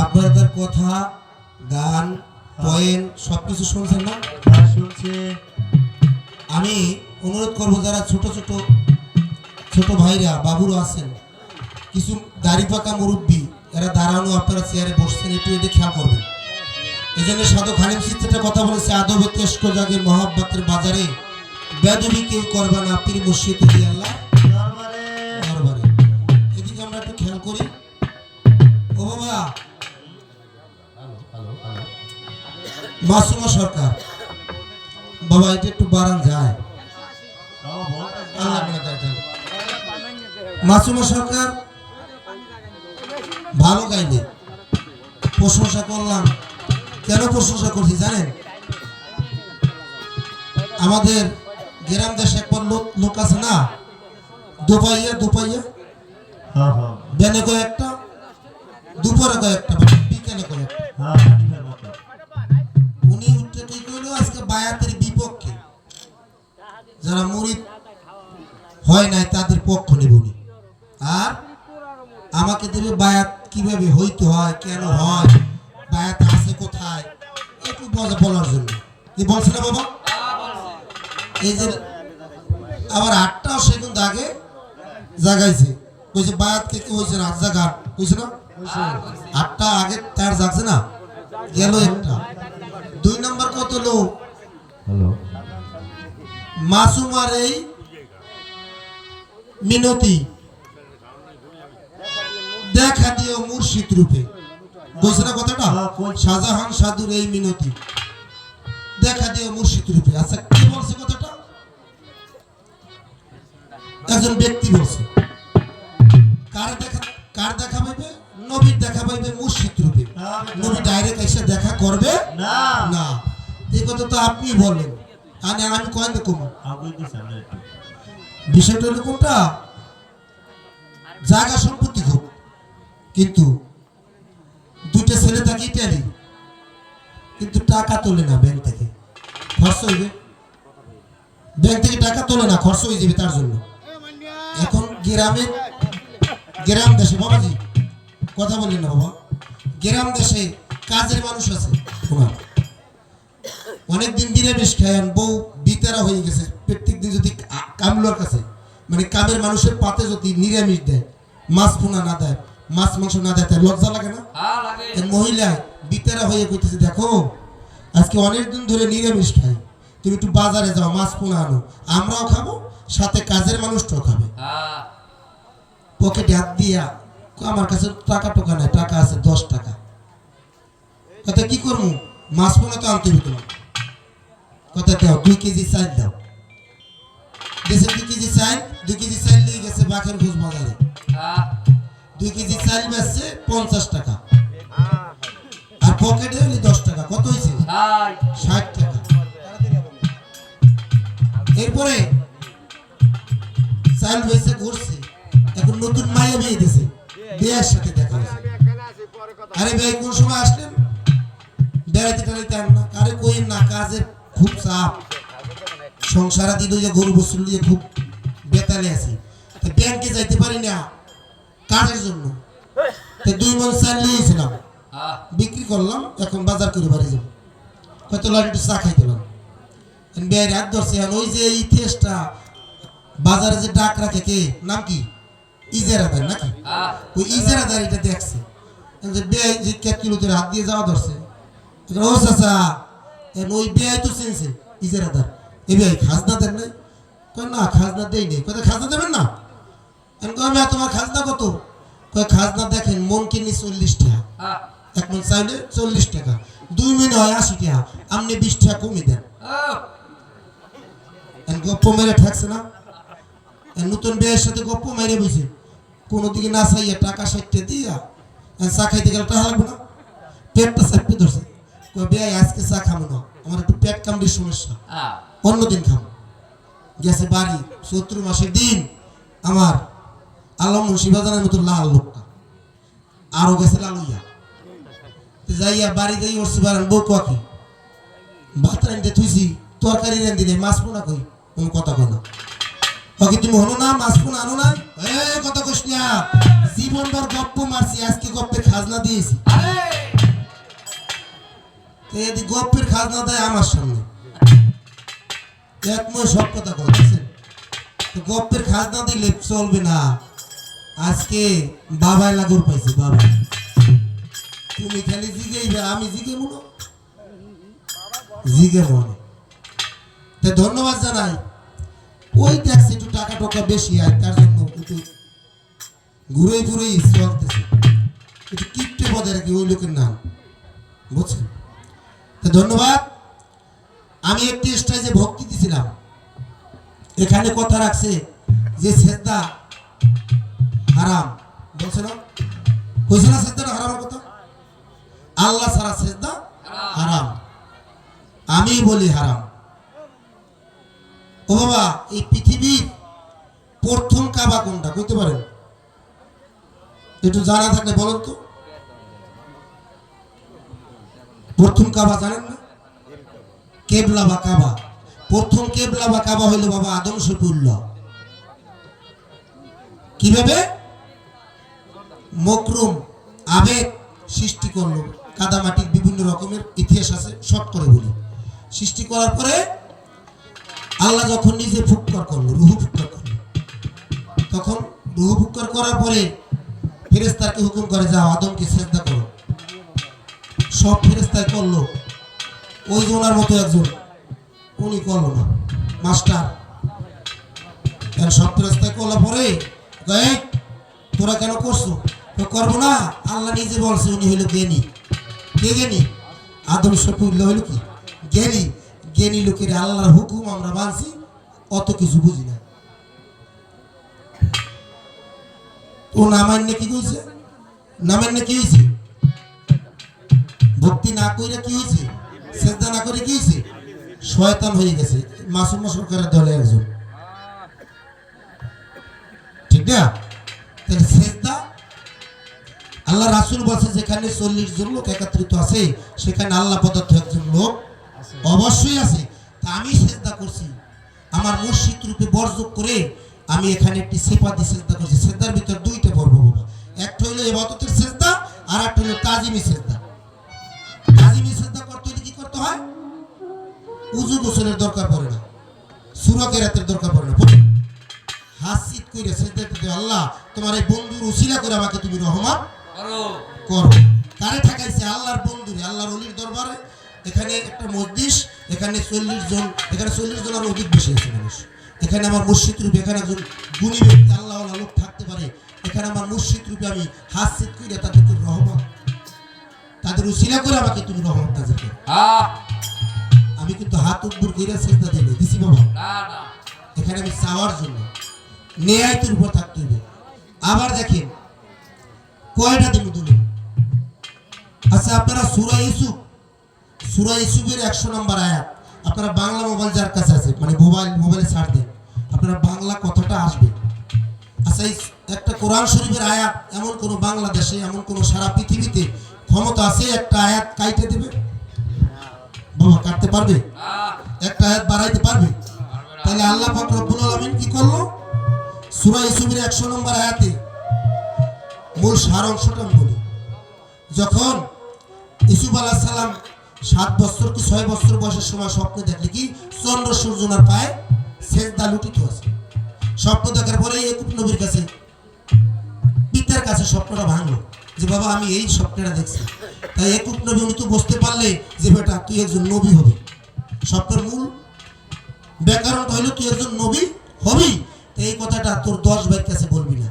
আপনাদের কথা, গান, পয়েন্ট সবকিছু শুনছেন না? শুনছে। আমি অনুরোধ করব যারা ছোট ছোট ছোট ভাইরা বাবুরা আছেন, কিছু দাড়ি পাকা মুরব্বী, এরা দাঁড়ানো, আপনারা চেয়ারে বসছেন, একটু এটা খেয়াল করবেন। এই জন্য সাধু খালিম সিদ্দিকটা কথা বলেছে, আদবে তেস্ক জাগে মহাব্বতের বাজারে, বেদবি কেউ করবে না পীর মুর্শিদ আল্লাহ দরবারে। এদিকে আমরা একটু খেয়াল করি। ও বাবা, মাসুমা সরকার বাবা, এটা একটু বাড়ান যায়। মাসুমা সরকার ভালো গাইলে, প্রশংসা করলাম। কেন প্রশংসা করছি জানেন? আমাদের গ্রাম দেশে একবার লোক আছে না, দুপাইয়া বেনে কয়েকটা, দুপুরে কয়েকটা, বিকেলে কয়েকটা। উনি উঠতে কি করলো, আজকে বায়াতের বিপক্ষে, যারা মুরিদ হয় নাই তাদের পক্ষ নেব উনি, আর আমাকে দেবে বায়াত কিভাবে হইতে হয়, কেন হয়, বায়াত আছে কোথায়, একটু বলার জন্য। কি বলছে না বাবা? এই যে আবার 8টা সেকেন্ড আগে জাগাইছে, কইছে বায়াত কে কি হইছে না, জাগা কইছে না, 8টা আগে তার জাগছে না, গেল একটা। 2 নম্বর কত লোক মাসুমার এই মিনতি দেখা দিও মুর্শিদ রূপে, কইছে না কথাটা? শাহজাহান সাধুর এই মিনতি দেখা দিও মুর্শিদ রূপে। আচ্ছা, কে বলছে কথাটা? একজন ব্যক্তি বলছে। কার দেখা পাইবে? নবীর দেখা পাইবে মুর্শিদ রূপে। নবী ডাইরেক্ট এসে দেখা করবে না। এই কথা তো আপনি বললেন, আমি কয়েন কম। বিষয়টা হলো কোনটা, জায়গা সম্পত্তি হোক, কিন্তু 2টা ছেলে থাকে ইটালি, কিন্তু টাকা তোলে না ব্যাংক থেকে, খরচ হইবে। ব্যাংক থেকে টাকা তোলে না, খরচ হয়ে যাবে তার জন্য। এখন গ্রাম দেশে, বাবাজি কথা বললেন না বাবা, গ্রাম দেশে কাজের মানুষ আছে, অনেকদিন নিরামিষ খায়, বউ বিতারা হয়ে গেছে, প্রত্যেক দিন যদি কামলার কাছে, মানে কামের মানুষের পাতে যদি নিরামিষ দেয়, মাছ পোনা না দেয়, মাছ মাংস না দেয়, তাই লজ্জা লাগে না? মহিলা বিতারা হয়ে কইতেছে, দেখো আজকে অনেকদিন ধরে নিরামিষ খাই, তুমি একটু বাজারে যাও, মাছ পোনা আনো, আমরাও খাবো, সাথে কাজের মানুষটাও খাবে। পকেটে হাত দিয়া, আমার কাছে টাকা টোকা নাই, টাকা আছে 10 টাকা। কথা কি করবো, মাছ পোনা তো আনতে হবে, কথা দাও 2 কেজি চাল দাও। দেশে 2 কেজি চাল, 2 কেজি চাল নিয়ে গেছে বাকের ঘুষ বাজারে, 2 কেজি চাল বেচছে 50 টাকা, আর পকেটে হলে 10 টাকা। কত হয়েছে? 60 টাকা। এরপরে চাল বেচে ঘুরছে, এখন নতুন মাইয়া বিয়ে দিয়েছে, বিয়ের সাথে দেখা হয়েছে। আরে ভাই কোন সময় আসলেন? বেড়াইতে টেড়াইতে আন না, আরে কই না, কাজের খুব চাপ, সংসারা দিল যে গরু বসুল দিয়ে খুব বেতালে আছি, তো ব্যাংকে যাইতে পারি না কাজের জন্য, তো 2 মণ চাল নিয়েছিলাম, বিক্রি করলাম, এখন বাজার করে বাড়ি যাবো, হয়তো লরি একটু চা খাইতেলাম, বেয়ের হাত ধরছে। ওই যে ইতিহাসটা বাজারে যে ডাক রাখে, কে নাম কি, ইজারাদার নাকি, ওই ইজারাদার এটা দেখছে যে বেয়াই যে কিলোতে হাত দিয়ে যাওয়া ধরছে, ও চাচা ওই বেয়াই তো চিনছে ইজারাদার, এ বেয়াই খাজনা দেন নাই, কয় না খাজনা দেই নেই, কোথায় খাজনা দেবেন না, আমি তোমার খাজনা কত, কয় খাজনা দেখেন মন কিনি 40 টাকা, 1 মণ চাইলে 40 টাকা, 2 মণ হয় 80 টাকা, আপনি 20 টাকা কমই দেন, গপ্প মেরে ঠেকছে না, নতুন বিয়ের সাথে গপ্প মেরে বসে কোনো দিকে না চাইয়া টাকা 60 টাকা দিয়া চা খাইতে গেলে টাকা লাগবে না, পেটটা চাপতে ধরছে, বিয়ে আজকে চা খাবো না, আমার একটু পেট কামড়ির সমস্যা, অন্যদিন খাবো। গেছে বাড়ি, চৈত্র মাসের দিন, আমার আলম মুন্সিবাজানের মতো লাল লোকটা আরো গেছে লালুইয়া, যাইয়া বাড়ি যাই উঠছি, বাড়ান বউ কি ভাত রাঁধতে থুইছি, তরকারি রাঁধি নেই, মাছ পোনা কই, কোনো কথা কয় না, ওকে তুমি হলো না মাছ পোনা আনো না, কথা কইস না, জীবনভর গপ্প মারছি, আজকে গপ্পের খাজনা দিয়েছি, গপ্পের খাজনা দেয় আমার সামনে, একময় সব কথা বলতেছেন, তো গপ্পের খাজনা দিলে চলবে না, আজকে বাবাই লাগুর পাইছে, বাবা তুমি খালি জিগেইবে, আমি জিগে মনো জিগে মনে, তো ধন্যবাদ জানাই, ওই দেখছি একটু টাকা টাকা বেশি হয়, তার জন্য একটু ঘুরে ঘুরেই চলতেছে, একটু কিপটে পদে আর কি ওই লোকের নাম, বুঝছেন, তো ধন্যবাদ। আমি একটি স্টেজে ভক্তি দিছিলাম, এখানে কথা রাখছে যে সেজদা হারাম, বলছে না, কইছে না সেজদা হারামের কথা, আল্লাহ ছাড়া সেজদা হারাম, আমি বলি হারাম। ও বাবা, এই পৃথিবীর প্রথম কাবা কোনটা কইতে পারেন, একটু জানা থাকলে বলেন তো, প্রথম কাবা জানেন না, কেবলা বা কাবা, প্রথম কেবলা বা কাবা হইল বাবা আদম শফিউল্লাহ, কিভাবে মকরুম আবেগ সৃষ্টি করলো, কাদামাটির বিভিন্ন রকমের ইতিহাস আছে, শর্ট করে বলি, সৃষ্টি করার পরে আল্লাহ যখন নিজে ফুৎকার করলো, রুহু ফুৎকার করলো, তখন রুহু ফুৎকার করার পরে ফেরেশতাকে হুকুম করে, যাও আদমকে সিজদা করো, সব ফেরেশতাই করলো, ওই যে ওনার মতো একজন উনি করলো না, মাস্টার, সব ফেরেশতাই করলো, পরে তোরা কেন করছো, করবো না, আল্লাহ নিজে বলছে, উনি হইল জ্ঞানী, কে জ্ঞানী, আদম শফিউল্লাহ হইল কি জ্ঞানী, জ্ঞানী লোকের আল্লাহর হুকুম আমরা মানছি, অত কিছু বুঝি না, ও নামান্য কি কইছে, নামান্য কি হয়েছে, ভক্তি না কইরা কি হয়েছে, সেজদা না করে কি হয়েছে, শয়তান হয়ে গেছে, মাসুম সরকারের দলে একজন, ঠিক না, তাহলে সেজদা আল্লাহ রাসূল বলছে, যেখানে 40 জন লোক একত্রিত আছে, সেখানে আল্লাহ পদার্থ একজন লোক অবশ্যই আছে, তা আমি সেজদা করছি, আমার মুর্শিদ রূপে বরযোগ করে আমি এখানে একটি সেপা দিয়ে সেজদা করছি, সেজদার ভিতর 2টা পর্ব বাবা, একটা হইলো ইবাদতের সেজদা, আর একটা হইলো তাজিমি সেজদা। তাজিমি সেজদা করতে হলে কি করতে হয়, উযু গোসলের দরকার পড়ে না, সূরা কেরাতের দরকার পড়ে না, হাসিত কইরা সেজদা দিতে, আল্লাহ তোমার এই বন্ধুর উসিলা করে আমাকে তুমি রহমত করো, কারে ঠেকাইছে, আল্লাহর বন্ধুরে, আল্লাহর ওলির দরবারে, এখানে একটা মজলিস, এখানে 40 জন, এখানে 40 জনের অধিক বেশি আছে মানুষ, এখানে আমার মুর্শিদ রূপে, এখানে একজন গুণী ব্যক্তি আল্লাহওয়ালা লোক থাকতে পারে, এখানে আমার মুর্শিদ রূপে আমি হাসিত কইরা তাদেরকে রহমত, তাদের উসিলা করে আমাকে তুমি রহমত নাযিল করো, আমি কিন্তু হাত উপর কইরা সেজদা দিই দিছি বাবা, এখানে আমি চাওয়ার জন্য নেয়ায়তের উপর থাকতে হবে। আবার দেখেন কয়টা দিন দুলে, আচ্ছা আপনারা সূরা ইউসুফের 100 নম্বর আয়াত, আপনারা বাংলা মোবাইল যার কাছে আছে, মানে মোবাইলে ছাড় দেন, আপনারা বাংলা কথাটা আসবে, আচ্ছা এই একটা কোরআন শরীফের আয়াত এমন কোন বাংলাদেশে, এমন কোন সারা পৃথিবীতে ক্ষমতা আছে একটা আয়াত কাইটে দেবে, বাবা কাটতে পারবে, একটা আয়াত বাড়াইতে পারবে, তাহলে আল্লাহ পাক রব্বুল আলামিন কি করলো? সূরা ইউসুফের 100 নম্বর আয়াতে মূল সার অংশটা আমি বলি। যখন ইউসুফ আলাইহিস সালাম 7 বছর কি 6 বছর বয়সের সময় স্বপ্নে দেখলে কি চন্দ্র সূর্যনার পায়ে সেজদা লুটিত আছে। স্বপ্ন দেখার পরে ইয়াকুব নবীর কাছে পিতার কাছে স্বপ্নটা ভাঙলো যে বাবা আমি এই স্বপ্নটা দেখছি। তাই ইয়াকুব নবী উনি তো বুঝতে পারলে যে বেটা তুই একজন নবী হবি। স্বপ্নের মূল ব্যাকরণটা হইলো তুই একজন নবী হবি। তো এই কথাটা তোর 10 ভাইয়ের কাছে বলবি না,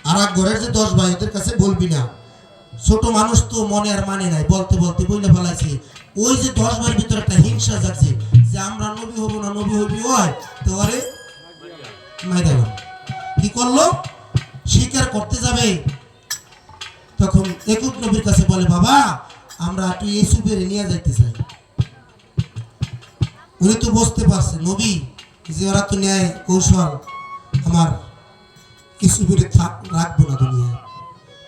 আর এক ঘরের যে 10 ভাই ওদের কাছে বলবি না। ছোট মানুষ তো মনে আর মানে নাই, বলতে বলতে বইলে ফেলাইছে। ওই যে 10 ভাইয়ের ভিতরে একটা হিংসা যাচ্ছে যে আমরা নবী হব না, নবী হবি হয় তো আরে মাইরালাম। কি করলো? স্বীকার করতে যাবে তখন ইয়াকুব নবীর কাছে বলে বাবা আমরা তুই ইউসুফের নিয়ে যাইতে চাই। উনি তো বুঝতে পারছে নবী যে ওরা তো ন্যায় কৌশল আমার ইউসুফের রাখবো না দুনিয়ায়।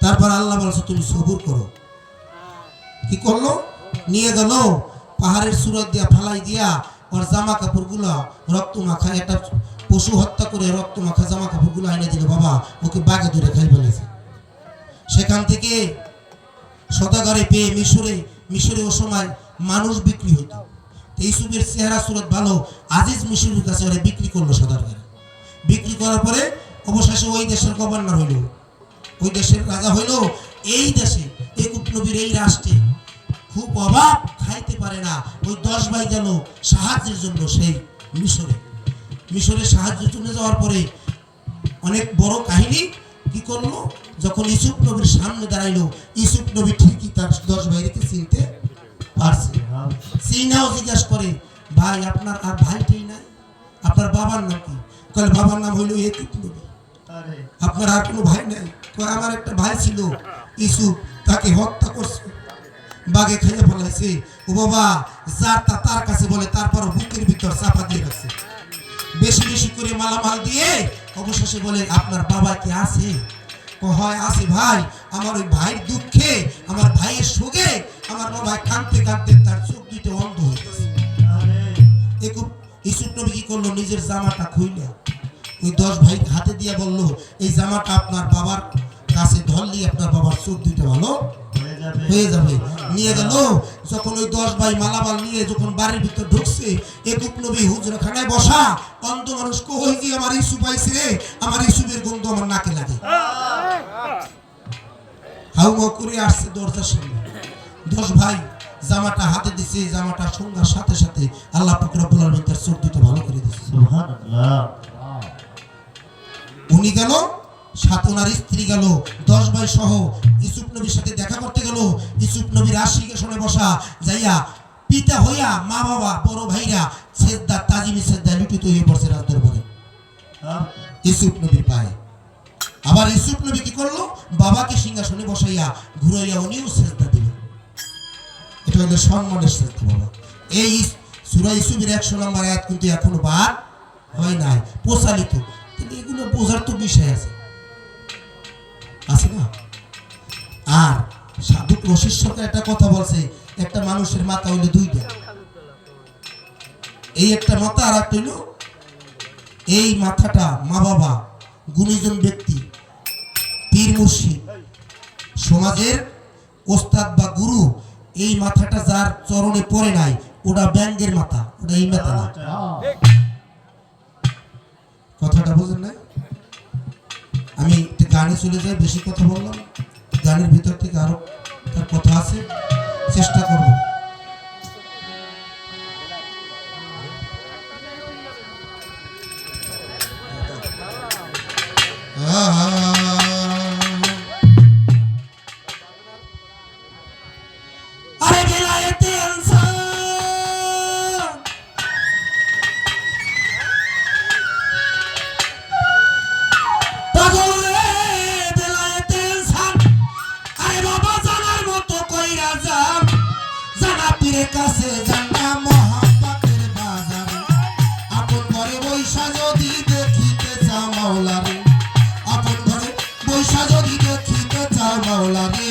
তারপর আল্লাহ বলছে তুমি সবুর করো। কি করলো? নিয়ে গেল পাহাড়ের সুরত দিয়া ফালাই দিয়া ওর জামা কাপড়গুলো রক্ত মাখা, একটা পশু হত্যা করে রক্ত মাখা জামা কাপড়গুলো এনে দিল। বাবা ওকে বাঘে ধরে খাই ফেলেছে। সেখান থেকে সদাগরে পেয়ে মিশরে ও সময় মানুষ বিক্রি হইতো। ইউসুফের চেহারা সুরত ভালো, আজিজ মিশরের কাছে ওরা বিক্রি করলো সদাগরে। বিক্রি করার পরে অবশেষে ওই দেশের গভর্নর হইল, ওই দেশের রাজা হইল। এই দেশে ইয়াকুব নবীর এই রাষ্ট্রে খুব অভাব, খাইতে পারে না। ওই 10 ভাই গেল সাহায্যের জন্য সেই মিশরে সাহায্য চলে যাওয়ার পরে অনেক বড় কাহিনী। কি করলো? যখন ইউসুফ নবীর সামনে দাঁড়াইলো, ইউসুফ নবী ঠিকই তার 10 ভাইকে চিনতে পারছে। চিনাও জিজ্ঞাসা করে ভাই আপনার আর ভাইটাই নাই, আপনার বাবার নাম কি? কলে বাবার নাম হইল ইয়াকুব নবী। আপনার আর কোনো ভাই নাই? কয় আমার একটা ভাই ছিল ইউসুফ, তাকে হত্যা করছে, বাঘে খেয়ে ফেলাইছে। ও বাবা যার তার কাছে বলে, তারপর বুকের ভিতর চাপা দিয়ে রাখছে, বেশি বেশি করে মালামাল দিয়ে অবশেষে বলে আপনার বাবা কি আছে? হয় আছে ভাই, আমার ওই ভাইয়ের দুঃখে, আমার ভাইয়ের শোকে আমার বাবা কাঁদতে কাঁদতে তার চোখ দুটো অন্ধ হয়ে গেছে। ইউসুফ নবী কি করলো? নিজের জামাটা খুইলা ওই 10 ভাই হাতে দিয়ে বলল এই জামাটা আপনার বাবার কাছে ধরলি আপনার বাবার চোখ দুটো ভালো হয়ে যাবে। নিয়ে গেল। যখন ওই 10 ভাই মালামাল নিয়ে যখন বাড়ির ভিতর ঢুকছে, ইয়াকুব নবী হুজরাখানায় বসা, অন্ধ মানুষ কই যে আমার ইউসুফ আইছে রে, আমার ইউসুফের গন্ধ আমার নাকে লাগে। হাউমাউ করে আসছে দরজার সামনে। 10 ভাই জামাটা হাতে দিছে, জামাটা সঙ্গার সাথে সাথে আল্লাহ পাক রব্বুল আলামিন তার চোখ দুটো ভালো করে দিয়েছে। সুবহানাল্লাহ। উনি গেল, সাথে ওনার স্ত্রী গেল, 10 ভাই সহ ইউসুফ নবীর সাথে দেখা করতে গেল। ইউসুফ নবীর আশিকেশনে বসা যাইয়া পিতা হইয়া মা বাবা বড় ভাইরা সেজদা তাজিমি সেজদা লুটিত হয়ে পড়ছে রাত দরবারে ইউসুফ নবীর পায়ে। আবার ইউসুফ নবী কি করলো? বাবাকে সিংহাসনে বসাইয়া ঘুরাইয়া উনিও সেজদা দিল। এটা হলো সম্মানের সেজদা বাবা। এই সূরা ইউসুফের 100 নম্বর আয়াত কিন্তু এখনো বার হয় নাই, প্রচালিত। কিন্তু এগুলো বোঝার তো বিষয় আছে না? আর সাধুক রশিদ সরকার একটা কথা বলছে, একটা মানুষের মাথা হইলো 2টা, এই একটা মাথা আর একটা হইলো এই মাথাটা মা বাবা, গুণীজন ব্যক্তি, পীর মুর্শিদ, সমাজের ওস্তাদ বা গুরু, এই মাথাটা যার চরণে পড়ে নাই ওটা ব্যাঙ্গের মাথা, ওটা এই মাথা না। কথাটা বুঝেন না? আমি একটা গানে চলে যাই, বেশি কথা বললাম, গানের ভিতর থেকে আরো তার কথা আছে, চেষ্টা করব। আরে বেলায়েতে ইনসান কাছে জানা মহাপাতের বাজারে, আপন ঘরে বৈশা যদি দেখিতে চাও মাওলারে, আপন ঘরে বৈশা যদি দেখিতে চাও মাওলারে।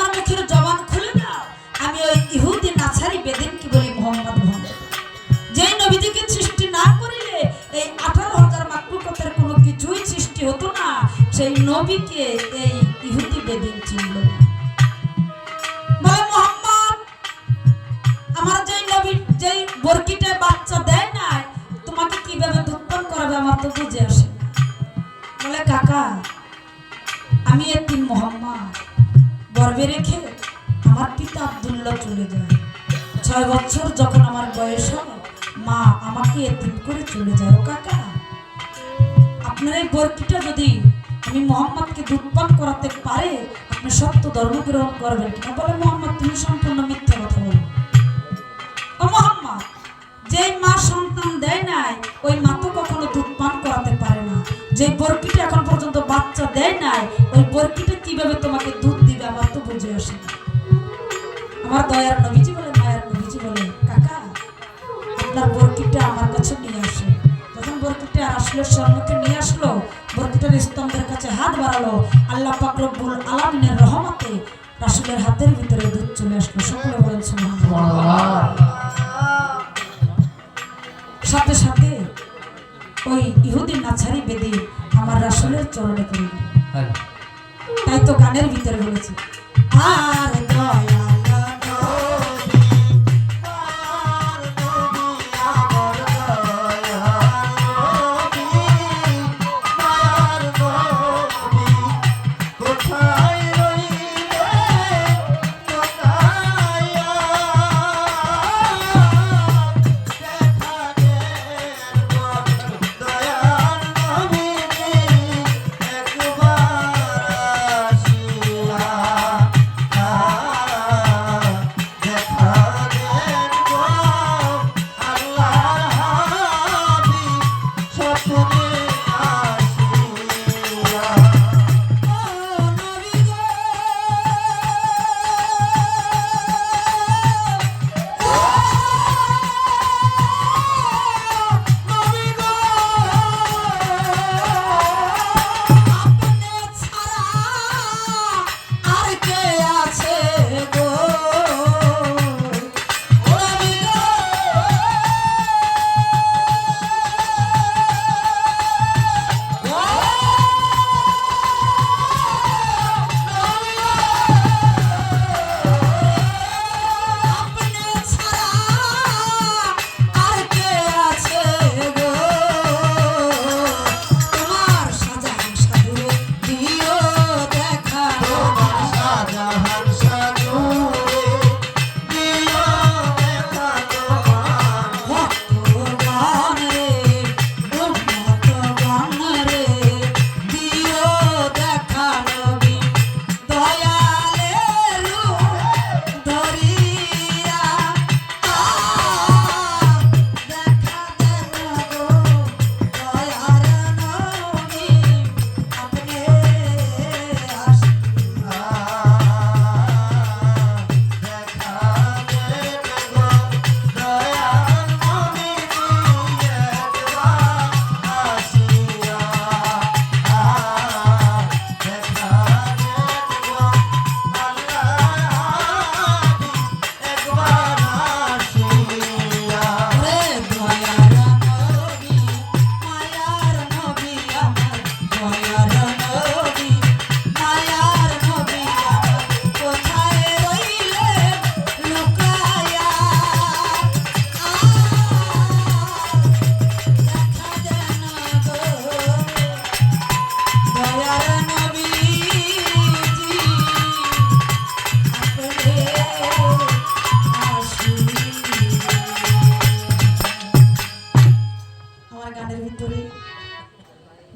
আমার মুখের জবান খুলে দাও, আমি ওই ইহুদি নাছারি বেদিনকে বলি মোহাম্মদ ভণ্ড। যেই নবীজিকে সৃষ্টি না করিলে এই 18,000 মাকলুকাতের কোনো কিছুই সৃষ্টি হতো না, সেই নবীকে এই ইহুদি বেদিন চিনল না। বলে মোহাম্মদ, আমার যেই নবী যেই বরকিটা বাচ্চা দেয় না, তোমাকে কিভাবে দুধপান করাবে আমার তো বুঝে আসে না। বলে কাকা, আমি এতিম মোহাম্মদ, গর্ভে রেখে আমার পিতা আব্দুল্লাহ চলে যায়। 6 বছর যখন আমার বয়স হয়, মা আমাকে এতিম করে চলে যায়। ও কাকা, আপনার এই বরকিটা যদি আমি মোহাম্মদকে দুধপান করাতে পারে, আপনি সত্য ধর্ম গ্রহণ করবেন কিনা? বলে মোহাম্মদ, তুমি সম্পূর্ণ মিথ্যা কথা বলো। ও মোহাম্মদ, যেই মা সন্তান দেয় নাই, ওই মা তো কখনো দুধ পান করাতে পারে না। যে বরকিটা এখন পর্যন্ত বাচ্চা দেয় নাই, ওই বরকিটা কিভাবে তোমাকে দুধ দিবে আমার তো বুঝে আসে না। আমার দয়ার নবীজি বলে, মায়ের নবীজি বলে, কাকা আপনার বরকিটা আমার কাছে নিয়ে আসে। যখন বরকিটা রাসূলের সম্মুখে নিয়ে আসলো, বরকিটার স্তম্ভের কাছে হাত বাড়ালো, আল্লাহ পাক রব্বুল আলামিনের রহমতে রাসূলের হাতের ভিতরে দুধ চলে আসলো। সকলে বলেন সুবহানাল্লাহ। সাথে সাথে ওই ইহুদি নাছারি বেদি আমার রাসূলের চরণে পড়ে গেল। তাই তো গানের ভিতরে বলেছে, আর দয়া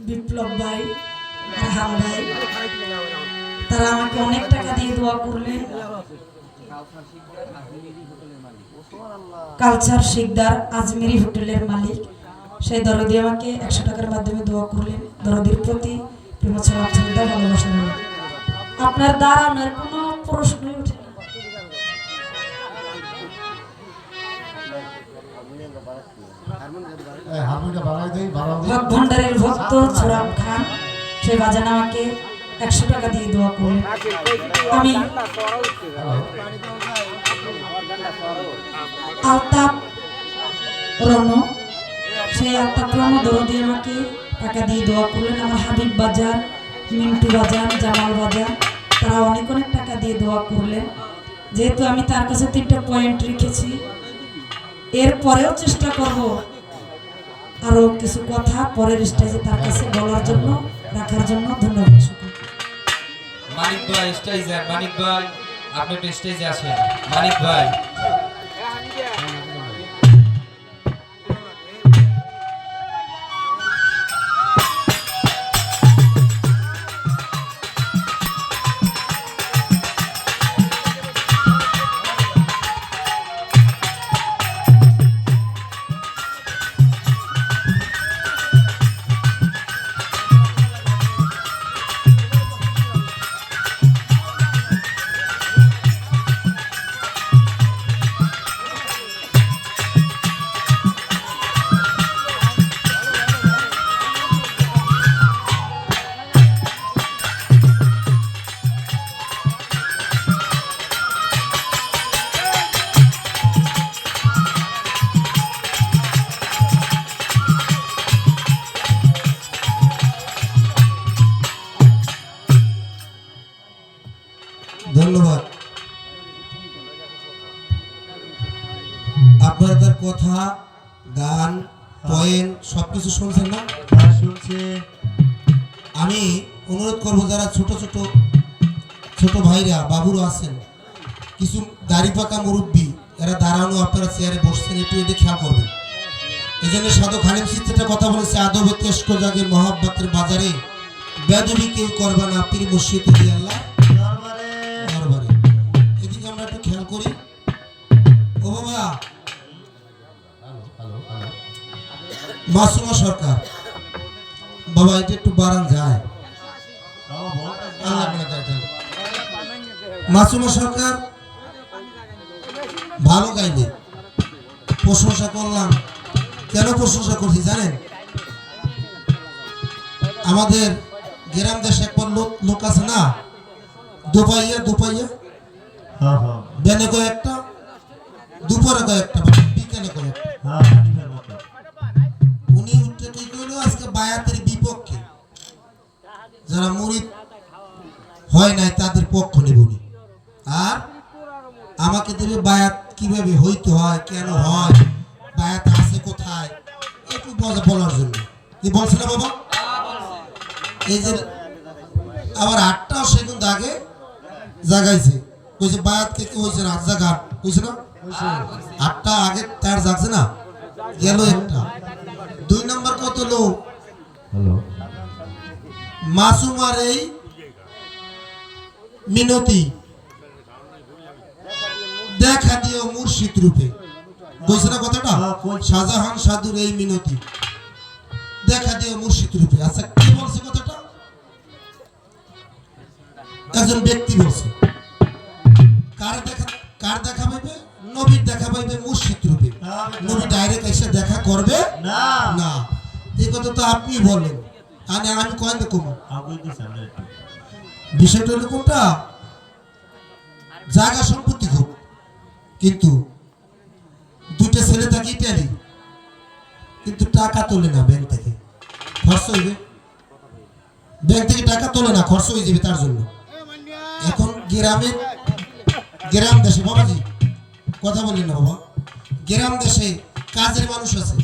বিপ্লব ভাই, রাহাম ভাই, তারা আমাকে অনেক টাকা দিয়ে দোয়া করলেন। কালচার শিকদার আজমেরি হোটেলের মালিক, সেই দরদি আমাকে 100 টাকার মাধ্যমে দোয়া করলেন। দরদির প্রতি প্রেম শ্রদ্ধা ভালোবাসা রইল। আপনার দাঁড়ানোর কোনো প্রশ্নই ওঠে না। ভণ্ডারের ভক্ত সুরাম খান, সে বাজান আমাকে 100 টাকা দিয়ে দোয়া করলেন। আমি আলতাপ রণ, সেই আলতাপ রণ দরদি আমাকে টাকা দিয়ে দোয়া করলেন। আমার হাবিব বাজার, মিন্টু বাজার, জামাল বাজার, তারা অনেক অনেক টাকা দিয়ে দোয়া করলেন। যেহেতু আমি তার কাছে 3টা পয়েন্ট রেখেছি, এরপরেও চেষ্টা করব আরো কিছু কথা পরের স্টেজে তার কাছে বলার জন্য, রাখার জন্য। ধন্যবাদ সকলকে। মানিক ভাই স্টেজে, মানিক ভাই আপনি একটু স্টেজে আসেন। মানিক ভাই ধন্যবাদ। আপনারা তার কথা, গান, পয়েন্ট সবকিছু শুনছেন না? শুনছে। আমি অনুরোধ করব যারা ছোট ছোট ছোট ভাইরা বাবুরা আছেন, কিছু দাড়ি পাকা মুরব্বী, এরা দাঁড়ানো, আপনারা চেয়ারে বসছেন, একটু এদিকে খেয়াল করবেন। এই জন্য সাধু খালিম সিদ্দিকটা কথা বলেছে, আদবে তেস্ক জাগে মহাব্বতের বাজারে, বেদবি কেউ করবে না পীর মুর্শিদ আল্লাহ দরবারে। এদিকে আমরা একটু খেয়াল করি। ও বাবা, মাসুমা সরকার বাবা, এটা একটু বাড়ান যায়। মাসুমা সরকার ভালো গাইলে, প্রশংসা করলাম। কেন প্রশংসা করছি জানেন? আমাদের গ্রাম দেশে একবার লোক আছে না, দুপাইয়া বেনে কয়েকটা, দুপুরে কয়েকটা, বিকেলে কয়েকটা। উনি উঠতে কি করলো, আজকে বায়াতের বিপক্ষে, যারা মুরিদ হয় নাই তাদের পক্ষ নেব উনি, আর আমাকে দেবে বায়াত কিভাবে হইতে হয়, কেন হয়, বায়াত আছে কোথায়, একটু বলার জন্য। কি বলছে না বাবা? এই যে আবার 8টা সেকেন্ড আগে জাগাইছে, কইছে বায়াত কে কি হইছে, রাত জাগা কইছে না, 8টা আগে তার জাগছে না, গেল একটা। 2 নম্বর কত লোক মাসুমার এই মিনতি দেখা দিও মুর্শিদ রূপে, কইছে না কথাটা? শাহজাহান সাধুর এই মিনতি দেখা দিও মুর্শিদ রূপে। আচ্ছা, কি বলছে কথাটা? একজন ব্যক্তি বলছে। কার দেখা পাইবে? নবীর দেখা পাইবে মুর্শিদ রূপে। নবী ডাইরেক্ট এসে দেখা করবে না। এই কথা তো আপনি বলেন, আর আমি কয়েন দেখব। বিষয়টা হলো কোনটা, জায়গা সম্পত্তি খুব, কিন্তু 2টা ছেলে থাকে ইটালি, কিন্তু টাকা তোলে না ব্যাংক থেকে, খরচ হইবে। ব্যাংক থেকে টাকা তোলে না, খরচ হয়ে যাবে তার জন্য। এখন গ্রাম দেশে, বাবাজি কথা বলেন না বাবা, গ্রাম দেশে কাজের মানুষ আছে,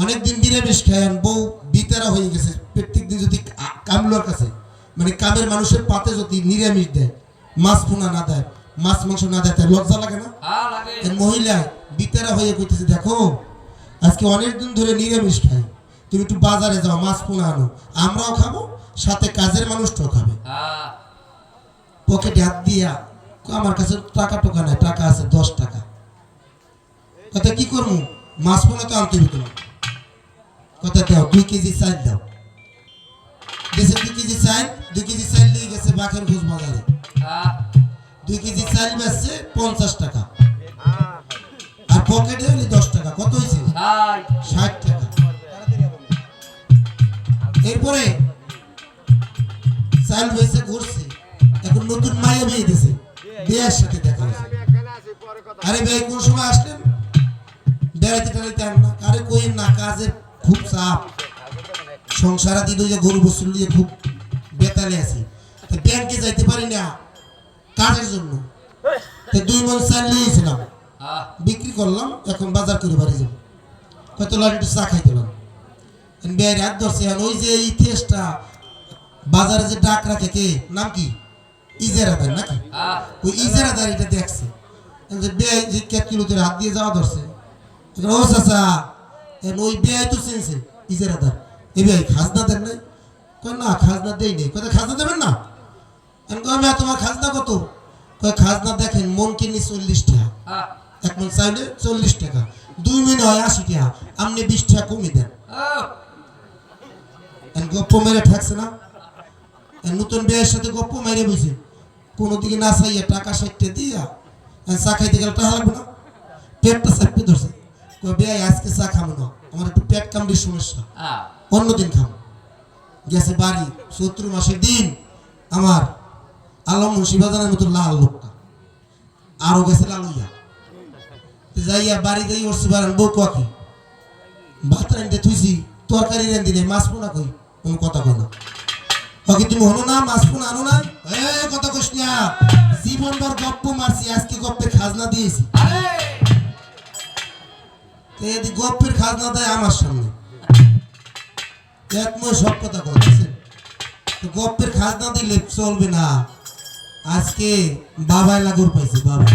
অনেকদিন নিরামিষ খায়, বউ বিতারা হয়ে গেছে, প্রত্যেক দিন যদি কামলার কাছে, মানে কামের মানুষের পাতে যদি নিরামিষ দেয়, মাছ পোনা না দেয়, মাছ মাংস না দেয়, তাই লজ্জা লাগে না? মহিলা বিতারা হয়ে কইতেছে, দেখো আজকে অনেকদিন ধরে নিরামিষ খাই, তুমি একটু বাজারে যাও, মাছ পোনা আনো, আমরাও খাবো, সাথে কাজের মানুষটাও খাবে। পকেটে হাত দিয়া, আমার কাছে টাকা টোকা নাই, টাকা আছে 10 টাকা। কথা কি করবো, মাছ পোনা তো আনতে হবে তোমার, কথা দাও 2 কেজি চাল দাও। দেশে 2 কেজি চাল, 2 কেজি চাল নিয়ে গেছে বাকের ঘুষ বাজারে, 2 কেজি চাল বেচছে 50 টাকা, আর পকেটে হলে 10 টাকা। কত হয়েছে? 60 টাকা। এরপরে চাইল হয়েছে ঘুরছে, এখন নতুন মায়ে বিয়ে দিছে, বিয়ের সাথে দেখা হয়েছে। আরে ভাই কোন সময় আসলেন? বেড়াইতে টেড়াইতে আন না। আরে কই না, কাজের খুব চাপ, সংসারা দিল যে গরু বছর দিয়ে খুব বেতালে আছি, ব্যাংকে যাইতে পারি না কাজের জন্য। 2 মণ চাল নিয়েছিলাম, বিক্রি করলাম, এখন বাজার করে বাড়ি যাবো। হয়তো একটু চা খাইতে পারলাম, বেয়ের হাত ধরছে। ওই যে ইতিহাসটা বাজারে যে ডাক রাখে, কে নাম কি, ইজারাদার নাকি, ওই ইজারাদার এটা দেখছে যে বেয়াই যে ক্যাটকিলোতে হাত দিয়ে যাওয়া ধরছে। ও চাচা, ওই বেয়াই তো চিনছে ইজারাদার, এ বেয়াই খাজনা দেন নাই? কয় না খাজনা দেই নেই। কোথায় খাজনা দেবেন না? আমি তোমার খাজনা কত? কয় খাজনা দেখেন মন কিনি 40 টাকা, 1 মণ চাইলে 40 টাকা, 2 মণ হয় 80 টাকা, আপনি 20 টাকা কমে দেন। গপ্প মেরে ঠেকছে না, নতুন বিয়ের সাথে গপ্প মেরে বসে কোনো দিকে না চাইয়া টাকা 60 দিয়া চা খাইতে গেলে টাকা লাগবে না, পেটটা চাপতে ধরছে। কয় বিয়ে আজকে চা খাবো না, আমার একটু পেট কামড়ির সমস্যা, অন্যদিন খাবো। গেছে বাড়ি, 70 মাসের দিন, আমার আলম মুন্সিবাজানের মতো লাল লোকটা আরো গেছে লালুইয়া যাইয়া বাড়ি যাই ওর বাড়ান বউ কাকি ভাত রান্ধতে থুইছি, তরকারি রান্ধি নেই, মাছ পোনা কই, কোনো কথা কই না। ওকে তুমি হলো না, মাছ পোনা আনো না, কথা কইস না। জীবনভর গপ্প মারছি, আজকে গপ্পের খাজনা দিয়েছি। গপ্পের খাজনা দেয় আমার সামনে, একময় সব কথা কইছে। তো গপ্পের খাজনা দিলে চলবে না। আজকে বাবাই লাগর পাইছে, বাবা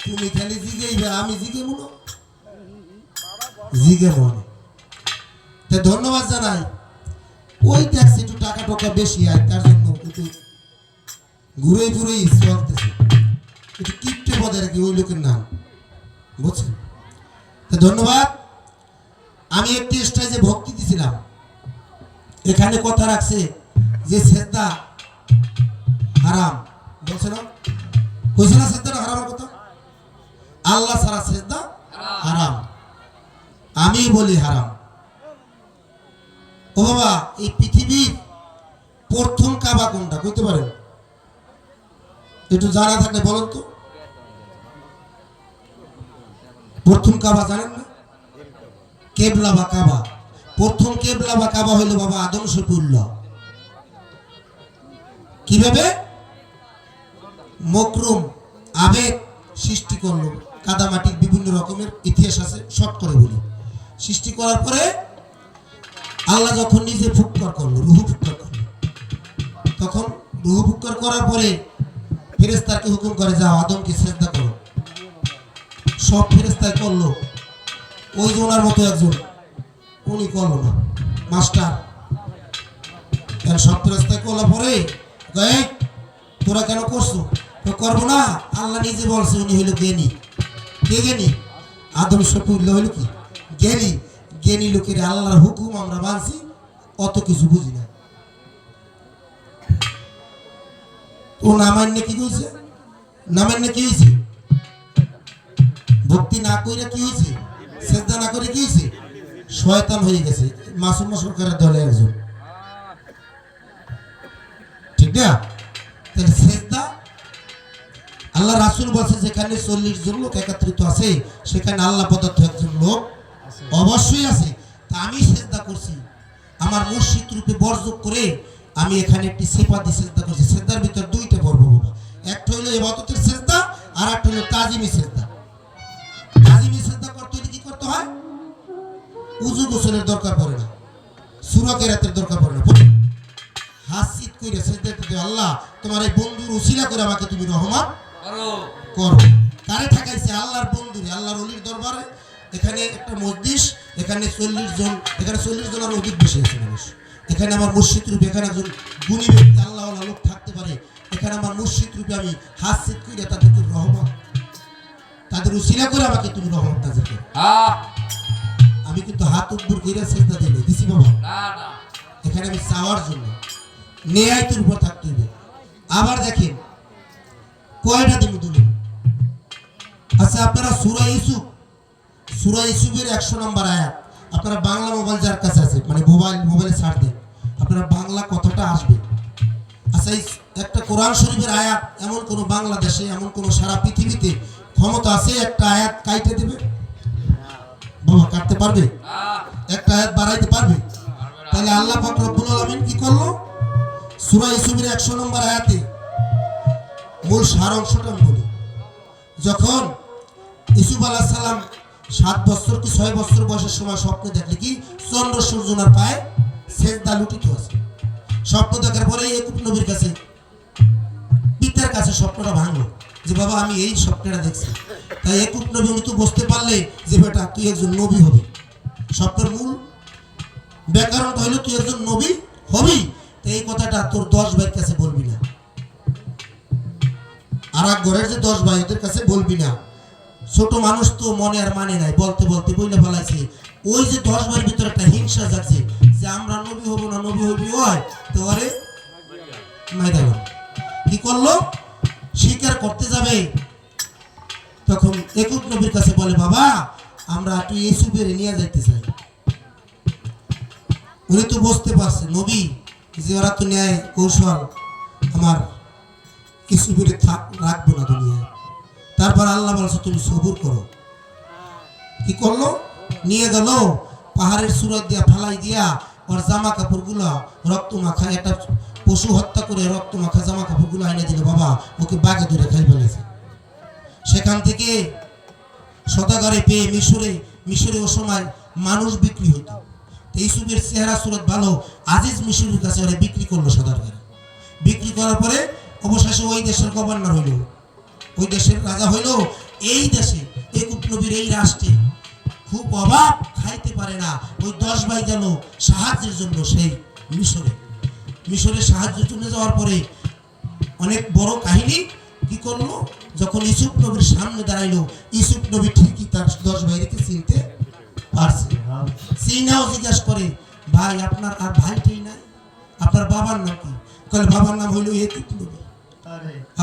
তুমি খালি জিগেইবে, আমি জিগে মনো জিগে মনে। ধন্যবাদ জানাই। ওই দেখছি একটু টাকা টোকা বেশি হয়, তার জন্য একটু ঘুরে ঘুরে চলতেছে, একটু কিপটে পদে আর কি ওই লোকের নাম, বুঝছেন? ধন্যবাদ। আমি একটি স্টেজে ভক্তি দিছিলাম, এখানে কথা রাখছে যে সেজদা হারাম, বলছে না, কইছে না সেজদাটা হারামের কথা? আল্লাহ ছাড়া সেজদা হারাম, আমি বলি হারাম। ও বাবা, এই পৃথিবীর প্রথম কাবা কোনটা কইতে পারেন? একটু জানা থাকলে বলেন তো। প্রথম কাবা জানেন না? কেবলা বা কাবা। প্রথম কেবলা বা কাবা হইল বাবা আদম শফিউল্লাহ। কিভাবে? মকরুম আবেগ সৃষ্টি করলো, কাদামাটির বিভিন্ন রকমের ইতিহাস আছে, শর্ট করে বলি। সৃষ্টি করার পরে আল্লাহ যখন নিজে ফুৎকার করলো, রুহু ফুৎকার করলো, তখন রুহু ফুৎকার করার পরে ফেরেশতাকে হুকুম করে, যাও আদমকে সিজদা করো। সব ফেরেশতাই করলো, ওই যে ওনার মতো একজন উনি করলো না, মাস্টার। সব ফেরেশতাই করলো পরে তোরা কেন করছো? করবো না, আল্লাহ নিজে বলছে উনি হইল জ্ঞানী। কে জ্ঞানী? আদম শফিউল্লাহ হইল কি জ্ঞানী? জ্ঞানী লোকের আল্লাহর হুকুম আমরা মানছি, অত কিছু বুঝি না। ও নামান্য কি কইছে? নামান্য কি হয়েছে? ভক্তি না কইরা কি হয়েছে? সেজদা না করে কি হয়েছে? শয়তান হয়ে গেছে, মাসুম সরকারের দলে একজন, ঠিক না? তাহলে সেজদা আল্লাহ রাসূল বলছে যেখানে 40 জন লোক একত্রিত আছে সেখানে আল্লাহ পদার্থ একজন লোক অবশ্যই আছে। তা আমি সেজদা করছি, আমার মুর্শিদ রূপে বর্জক করে আমি এখানে একটি সিফাতি সেজদা করছি। সেজদার ভিতর 2টা পর্ব বাবা, একটা হইল ইবাদতের সেজদা, আর একটা হইল তাজিমি সেজদা। তাজিমি সেজদা করতে হলে কি করতে হয়? উযু গোসলের দরকার পড়ে না, সূরা কেরাতের দরকার পড়ে না। হাসিত কইরা সেজদা দিতে, আল্লাহ তোমার এই বন্ধুর উসিলা করে আমাকে তুমি রহমত করো। কারে ঠেকাইছে? আল্লাহর বন্ধুরে, আল্লাহর ওলির দরবারে। এখানে একটা মজলিস, এখানে 40 জন, এখানে 40 জনের অধিক বেশি আছে মানুষ। এখানে আমার মুর্শিদ রূপে, এখানে একজন গুণী ব্যক্তি আল্লাহওয়ালা লোক থাকতে পারে। এখানে আমার মুর্শিদ রূপে আমি হাসিত কইরা তাদেরকে রহমত, তাদের উসিলা করে আমাকে তুমি রহমত নাযিল করো। আমি কিন্তু হাত উপর কইরা সেজদা দিলে দিছি বাবা না, এখানে আমি চাওয়ার জন্য নেয়ায়তের উপর থাকতে হবে। আবার দেখেন কয়টা দিন তুলে। আচ্ছা আপনারা সূরা ইউসুফের 100 নম্বর আয়াত, আপনারা বাংলা মোবাইল যার কাছে আছে, মানে মোবাইলে সার্চ দেন, আপনারা বাংলা কথাটা আসবে। আচ্ছা এই একটা কোরআন শরীফের আয়াত এমন কোন বাংলাদেশে এমন কোন সারা পৃথিবীতে ক্ষমতা আছে একটা আয়াত কাইটে দেবে? বাবা কাটতে পারবে? একটা আয়াত বাড়াইতে পারবে? তাহলে আল্লাহ পাক রব্বুল আলামিন কি করলো? সূরা ইউসুফের 100 নম্বর আয়াতে মূল সার অংশটা আমি বলি। যখন ইউসুফ আলাইহিস সালাম 7 বছর কি 6 বছর বয়সের সময় স্বপ্নে দেখলে কি চন্দ্র সূর্যনার পায়ে সেজদা লুটিত আছে। স্বপ্ন দেখার পরে ইয়াকুব নবীর কাছে পিতার কাছে স্বপ্নটা ভাঙলো যে বাবা আমি এই স্বপ্নটা দেখছি। তাই ইয়াকুব নবী উনি তো বুঝতে পারলে যে বেটা তুই একজন নবী হবি। স্বপ্নের মূল ব্যাকরণটা হলো তুই একজন নবী হবি। তো এই কথাটা তোর 10 ভাইয়ের কাছে বলবি না, আর এক ঘরের যে 10 ভাই ওদের কাছে বলবি না। ছোট মানুষ তো মনে আর মানে নাই, বলতে বলতে বইলে ফেলাইছে। ওই যে 10 ভাইয়ের ভিতরে একটা হিংসা যাচ্ছে যে আমরা নবী হব না, নবী হবি হয় তো আরে মাইদান কি করলো স্বীকার করতে যাবে। তখন ইয়াকুব নবীর কাছে বলে বাবা আমরা তুই ইউসুফের নিয়ে যাইতে চাই। উনি তো বুঝতে পারছে নবী যে ওরা তো ন্যায় কৌশল আমার ইউসুফের রাখবো না দুনিয়ায়। তারপর আল্লাহ বলছে তুমি সবুর করো। কি করলো? নিয়ে গেল পাহাড়ের সুরত দিয়া ফালাই দিয়া ওর জামা কাপড় গুলা রক্ত মাখা, একটা পশু হত্যা করে রক্ত মাখা জামা কাপড় গুলো এনে দিল। বাবা ওকে বাগে ধরে খাই ফেলেছে। সেখান থেকে সদাগরে পেয়ে মিশরে ও সময় মানুষ বিক্রি হতো। ইউসুফের চেহারা সুরত ভালো, আজিজ মিশরের কাছে ওরা বিক্রি করলো সদাগরে। বিক্রি করার পরে অবশেষে ওই দেশের গভর্নর হইল, ওই দেশের রাজা হইল। এই দেশে ইয়াকুব নবীর এই রাষ্ট্রে খুব অভাব, খাইতে পারে না। ওই 10 ভাই গেল সাহায্যের জন্য সেই মিশরে সাহায্যের জন্য যাওয়ার পরে অনেক বড় কাহিনী কি করলো, যখন ইউসুফ নবীর সামনে দাঁড়াইলো ইউসুফ নবী ঠিকই তার 10 ভাইকে চিনতে পারছে। চিনাও জিজ্ঞাসা করে ভাই আপনার আর ভাইটাই নাই, আপনার বাবার নাম কি? কলে বাবার নাম হইলো ইয়াকুব নবী।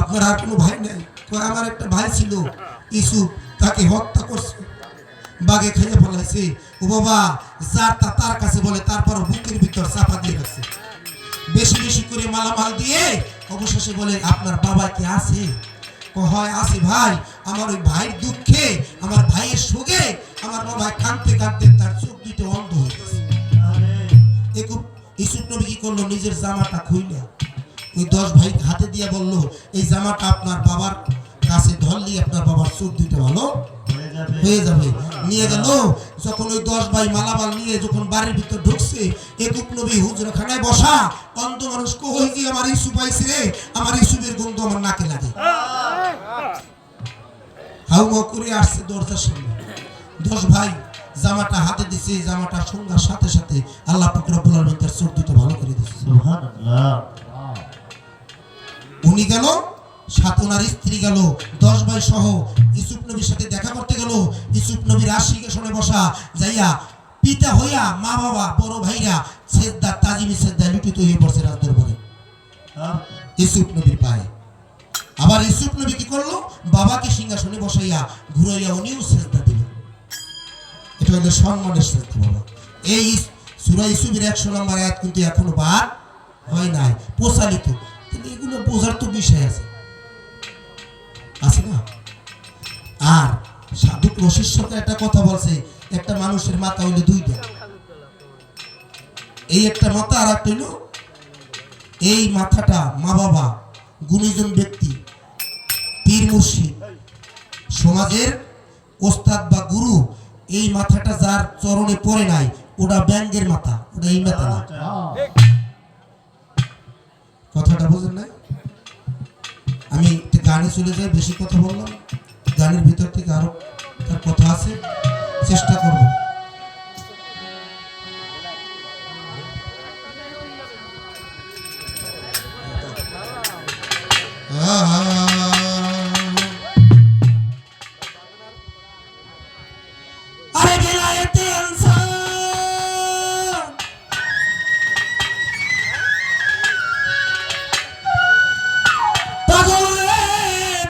আপনার আর কোনো ভাই নাই? কয় আমার একটা ভাই ছিল ইউসুফ, তাকে হত্যা করছে, বাগে খেয়ে ফেলাইছে। ও বাবা যার তার কাছে বলে, তারপর বুকের ভিতর চাপা দিয়ে রাখছে, বেশি বেশি করে মালামাল দিয়ে অবশেষে বলে আপনার বাবা কি আছে? হয় আছে ভাই, আমার ওই ভাইয়ের দুঃখে আমার ভাইয়ের শোকে আমার বাবা কাঁদতে কাঁদতে তার চোখ দুটো অন্ধ হয়ে গেছে। ইউসুফ নবী কি করলো, নিজের জামাটা খুইলা ওই 10 ভাই হাতে দিয়ে বলল এই জামাটা আপনার বাবার কাছে ধরলি আপনার বাবার চোখ দুটো ভালো হয়ে যাবে। নিয়ে গেল। যখন ওই 10 ভাই মালামাল নিয়ে যখন বাড়ির ভিতর ঢুকছে, ইয়াকুব নবী হুজরাখানায় বসা, অন্ধ মানুষ কই যে আমার ইউসুফ আইছে রে, আমার ইউসুফের গন্ধ আমার নাকে লাগে। হাউমাউ করে আসছে দরজার সামনে। 10 ভাই জামাটা হাতে দিছে, জামাটা সঙ্গার সাথে সাথে আল্লাহ পাক রব্বুল আলামিন তার চোখ দুটো ভালো করে দিয়েছে। সুবহানাল্লাহ। উনি গেল, সাথে ওনার স্ত্রী গেল, 10 ভাই সহ ইউসুফ নবীর সাথে দেখা করতে গেল। ইউসুফ নবীর আশিকেশনে বসা যাইয়া পিতা হইয়া মা বাবা বড় ভাইরা সেজদা তাজিমি সেজদা লুটিত হয়ে পড়ছে রাত দরবারে ইউসুফ নবীর পায়ে। আবার ইউসুফ নবী কি করলো, বাবাকে সিংহাসনে বসাইয়া ঘুরাইয়া উনিও সেজদা দিল। এটা হলো সম্মানের সেজদা বাবা। এই সূরা ইউসুফের 100 নম্বর আয়াত কিন্তু এখনো বার হয় নাই, প্রচালিত। কিন্তু এগুলো বোঝার তো বিষয় আছে না। আর সাধু রশিদ সরকার একটা কথা বলছে, একটা মানুষের মাথা হইলো 2টা, এই একটা মাথা আর একটা হইলো এই মাথাটা মা বাবা, গুণীজন ব্যক্তি, পীর মুর্শিদ, সমাজের ওস্তাদ বা গুরু, এই মাথাটা যার চরণে পড়ে নাই ওটা ব্যাঙ্গের মাথা, ওটা এই মাথা না। কথাটা বুঝেন না? আমি একটা গানে চলে যাই, বেশি কথা বললাম, গানের ভিতর থেকে আরো তার কথা আছে, চেষ্টা করব। আরে বেলায়েতে ইনসান পাগল রে,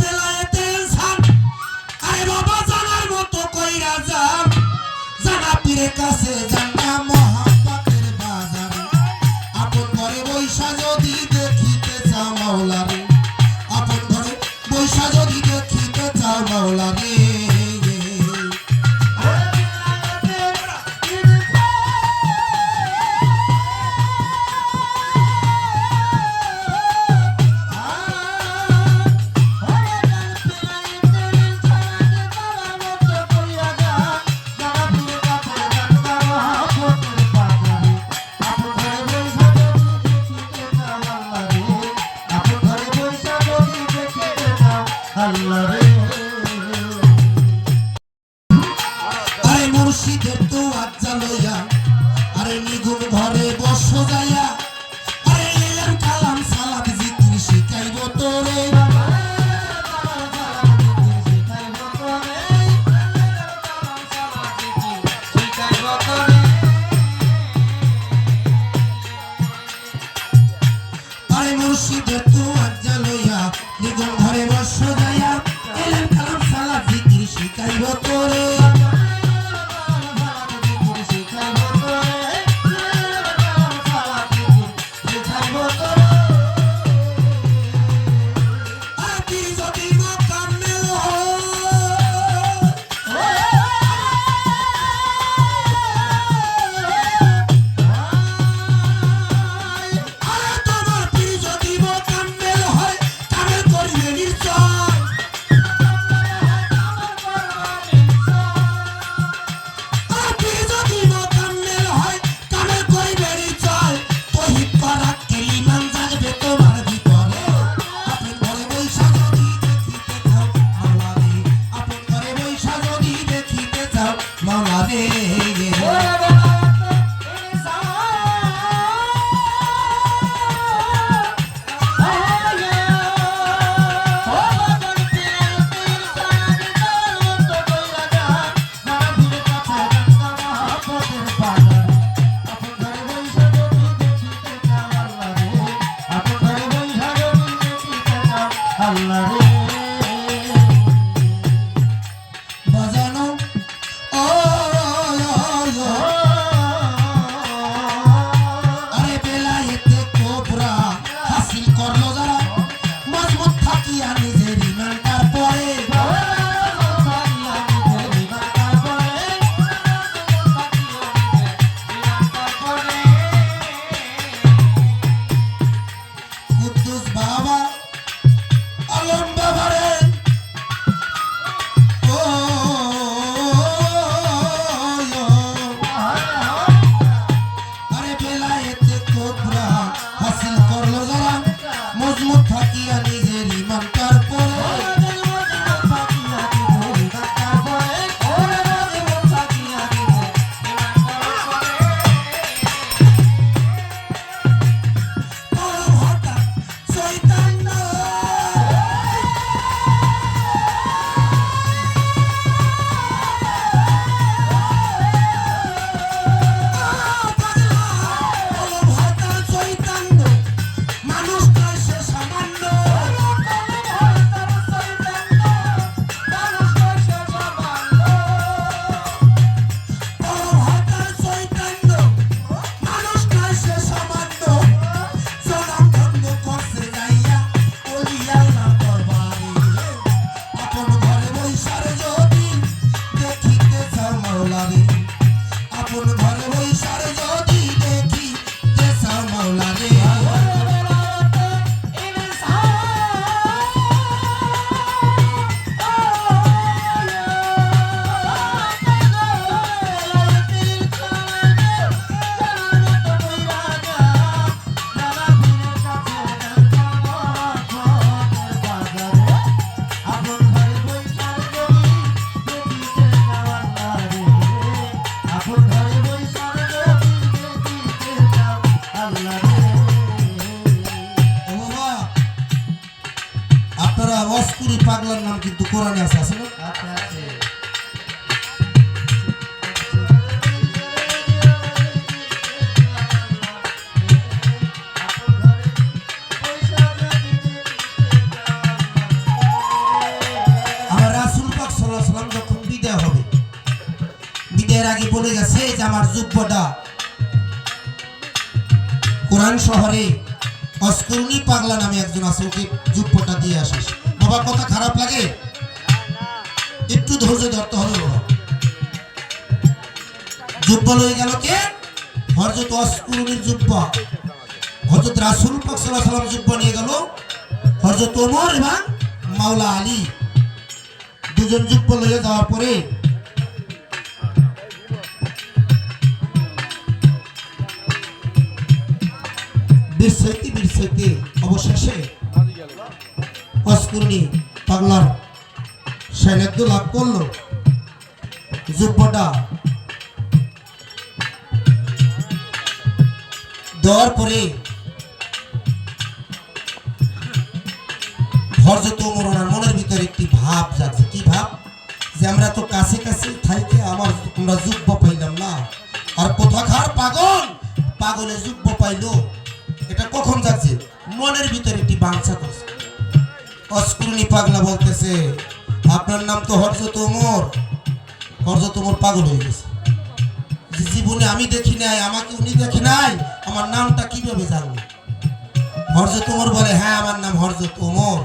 বেলায়েতে ইনসান আরে বাবা জানার মতো কইরা যান, জানা পীরের কাছে জানা মহাব্বতের বাজার, আপন ঘরে বৈশা যদি দেখিতে চাও মাওলা রে আরে মুর্শিদের তো আজ্জা লইয়া আরে নিগুণ ঘরে বস যাইয়া আরে এলাম কালাম সালাত জিকির শিখাইব তোরে আরে মুর্শিদের তো আজ্জা লইয়া নিগুণ ঘরে বস যাইয়া এলাম কালাম সালাত জিকির শিখাইব তোরে বাজানো ও আরে বেলায়েতে কোবরা হাসিল করলো যারা মজবুত থাকিয়া নিজের ইমানটার পরে কুদ্দুস বাবা আলম বাবারে ও আরে বেলায়েতে কোবরা হাসিল করলো যারা মজবুত থাকিয়া নিজের ইমানটার পরে আপন ঘরে বৈশার যদি দেখি দেশা মাওলা রে আপনারা অস্কুরি পাগলার নাম কিন্তু কোরআনে আছে আছে না আমার রাসূল পাক সাল্লাল্লাহু আলাইহি ওয়াসাল্লাম যখন বিদায় হবে বিদায়ের আগে বলে গেছে যে আমার যুব্বটা কোরআন শহরে অস্কুরনি পাগলা নামে একজন আছে ওকে যুব্বটা দিয়ে আসিস বাবা কথা খারাপ লাগে একটু ধৈর্য ধরতে হবে বাবা। জুব্বা লয়ে গেল কে? হযরত ওয়াসকুরুনির জুব্বা। হযরত রাসূল পাক সাল্লাল্লাহু আলাইহি ওয়াসাল্লাম জুব্বা নিয়ে গেল হযরত ওমর এবং মাওলা আলী। দুজন জুব্বা লয়ে যাওয়ার পরে বীরসাইতে অবশেষে ওয়াসকুরুনি পাগলার সান্নিধ্য লাভ করলো। জুব্বাটা দেওয়ার পরে হযরত ওমর ওনার মনের ভিতরে একটি ভাব জাগছে। কি ভাব? যে আমরা তো কাছে কাছে থাইকে আমরা যুব্ব পাইলাম না, আর কোথাকার পাগলে যুব্ব পাইলো। এটা কখন যাচ্ছে? মনের ভিতরে একটি বাঞ্ছা করছে। ওয়াসকুরুনি পাগলা বলতেছে, আপনার নাম তো হযরত ওমর। হযরত ওমর পাগল হয়ে গেছে। জীবনে আমি দেখি নাই, আমাকে উনি দেখি নাই, আমার নামটা কিভাবে জানলো? হযরত ওমর বলে, হ্যাঁ আমার নাম হযরত ওমর।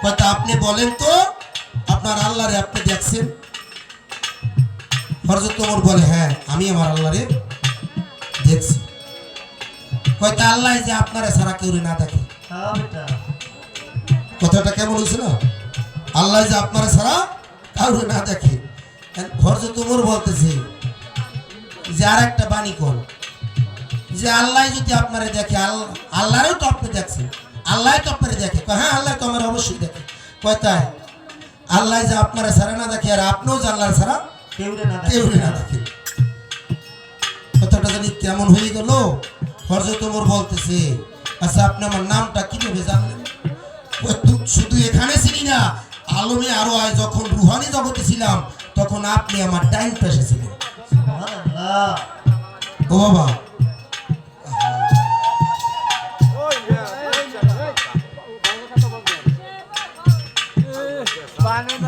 কয়টা আপনি বলেন তো আপনার আল্লাহরে আপনি দেখছেন? হযরত ওমর বলে, হ্যাঁ আমি আমার আল্লাহরে দেখছি। কয়টা আল্লাহ যে আপনারে ছাড়া কেউ না দেখে। হ্যাঁ বেটা, কথাটা কেমন হয়েছে না? আল্লাহ যে আপনারে ছাড়া কাউরে না দেখে। হযরত ওমর বলতেছে যে আর একটা বাণী কর, যে আল্লাহ যদি আপনারে দেখে, আল্লাহরেও তো আপনি দেখছেন, আল্লাহ তো আপনারে দেখে। হ্যাঁ আল্লাহ তো আমার অবশ্যই দেখে। কয় তাই? আল্লাহ যে আপনারে ছাড়া না দেখে, আর আপনিও যে আল্লাহর ছাড়া কেউ না দেখে। কথাটা জানি কেমন হয়ে গেল? হযরত ওমর বলতেছে, আচ্ছা আপনি আমার নামটা কিভাবে জানলেন? শুধু এখানে ছিলি না, আলমে আরো আয় যখন রুহানি জগতে ছিলাম তখন আপনি আমার টাইম পেশে ছিলেন। সুবহানাল্লাহ। ও বাবা,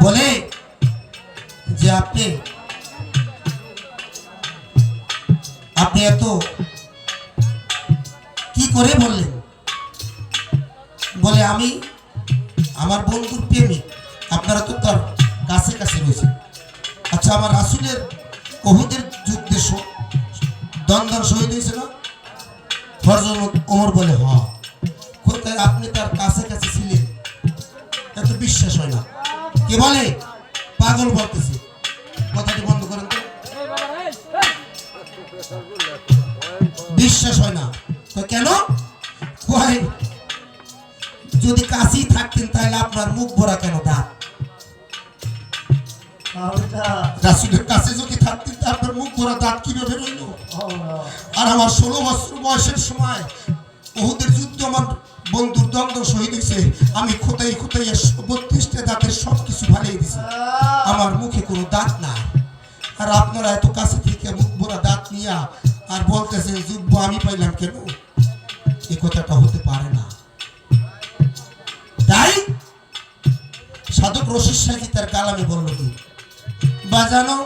বলে যে আপনি এত কি করে বললেন? বলে আমি আমার বন্ধুর প্রেমিক, আপনারা তো তার কাছে কাছে রয়েছে। আচ্ছা আমার রাসূলের উহুদের যুদ্ধে দন্দন শহীদ হয়েছে না? হযরত ওমর বলে, হ্যাঁ। কোথায় আপনি তার কাছে কাছে ছিলেন? এত বিশ্বাস হয় না। কে বলে? পাগল বলতেছে। কথাটি বন্ধ করেন তো। বিশ্বাস হয় না। তো কেন? কয় যদি কাছেই থাকতেন তাহলে আপনার মুখ ভরা কেন দাঁত? হ্যাঁ বেটা, রাসূলের কাছে যদি থাকতেন তা আপনার মুখ ভরা দাঁত কিভাবে রইল? আল্লাহ। আর আমার 16 বছর বয়সের সময় উহুদের যুদ্ধ আমার বন্ধুর দ্বন্দ্ব শহীদ হয়েছে। আমি খোদাই 32টা দাঁতের সব কিছু ফালিয়ে দিছি, আমার মুখে কোনো দাঁত নাই। আর আপনারা এত কাছে থেকে মুখ ভরা দাঁত নিয়া আর বলতেছেন যুদ্ধ আমি পাইলাম কেন? এ কথাটা হতে পারে না। তাই সাধক রশিদ শাহী তার কালামে বলল কি? বাজানো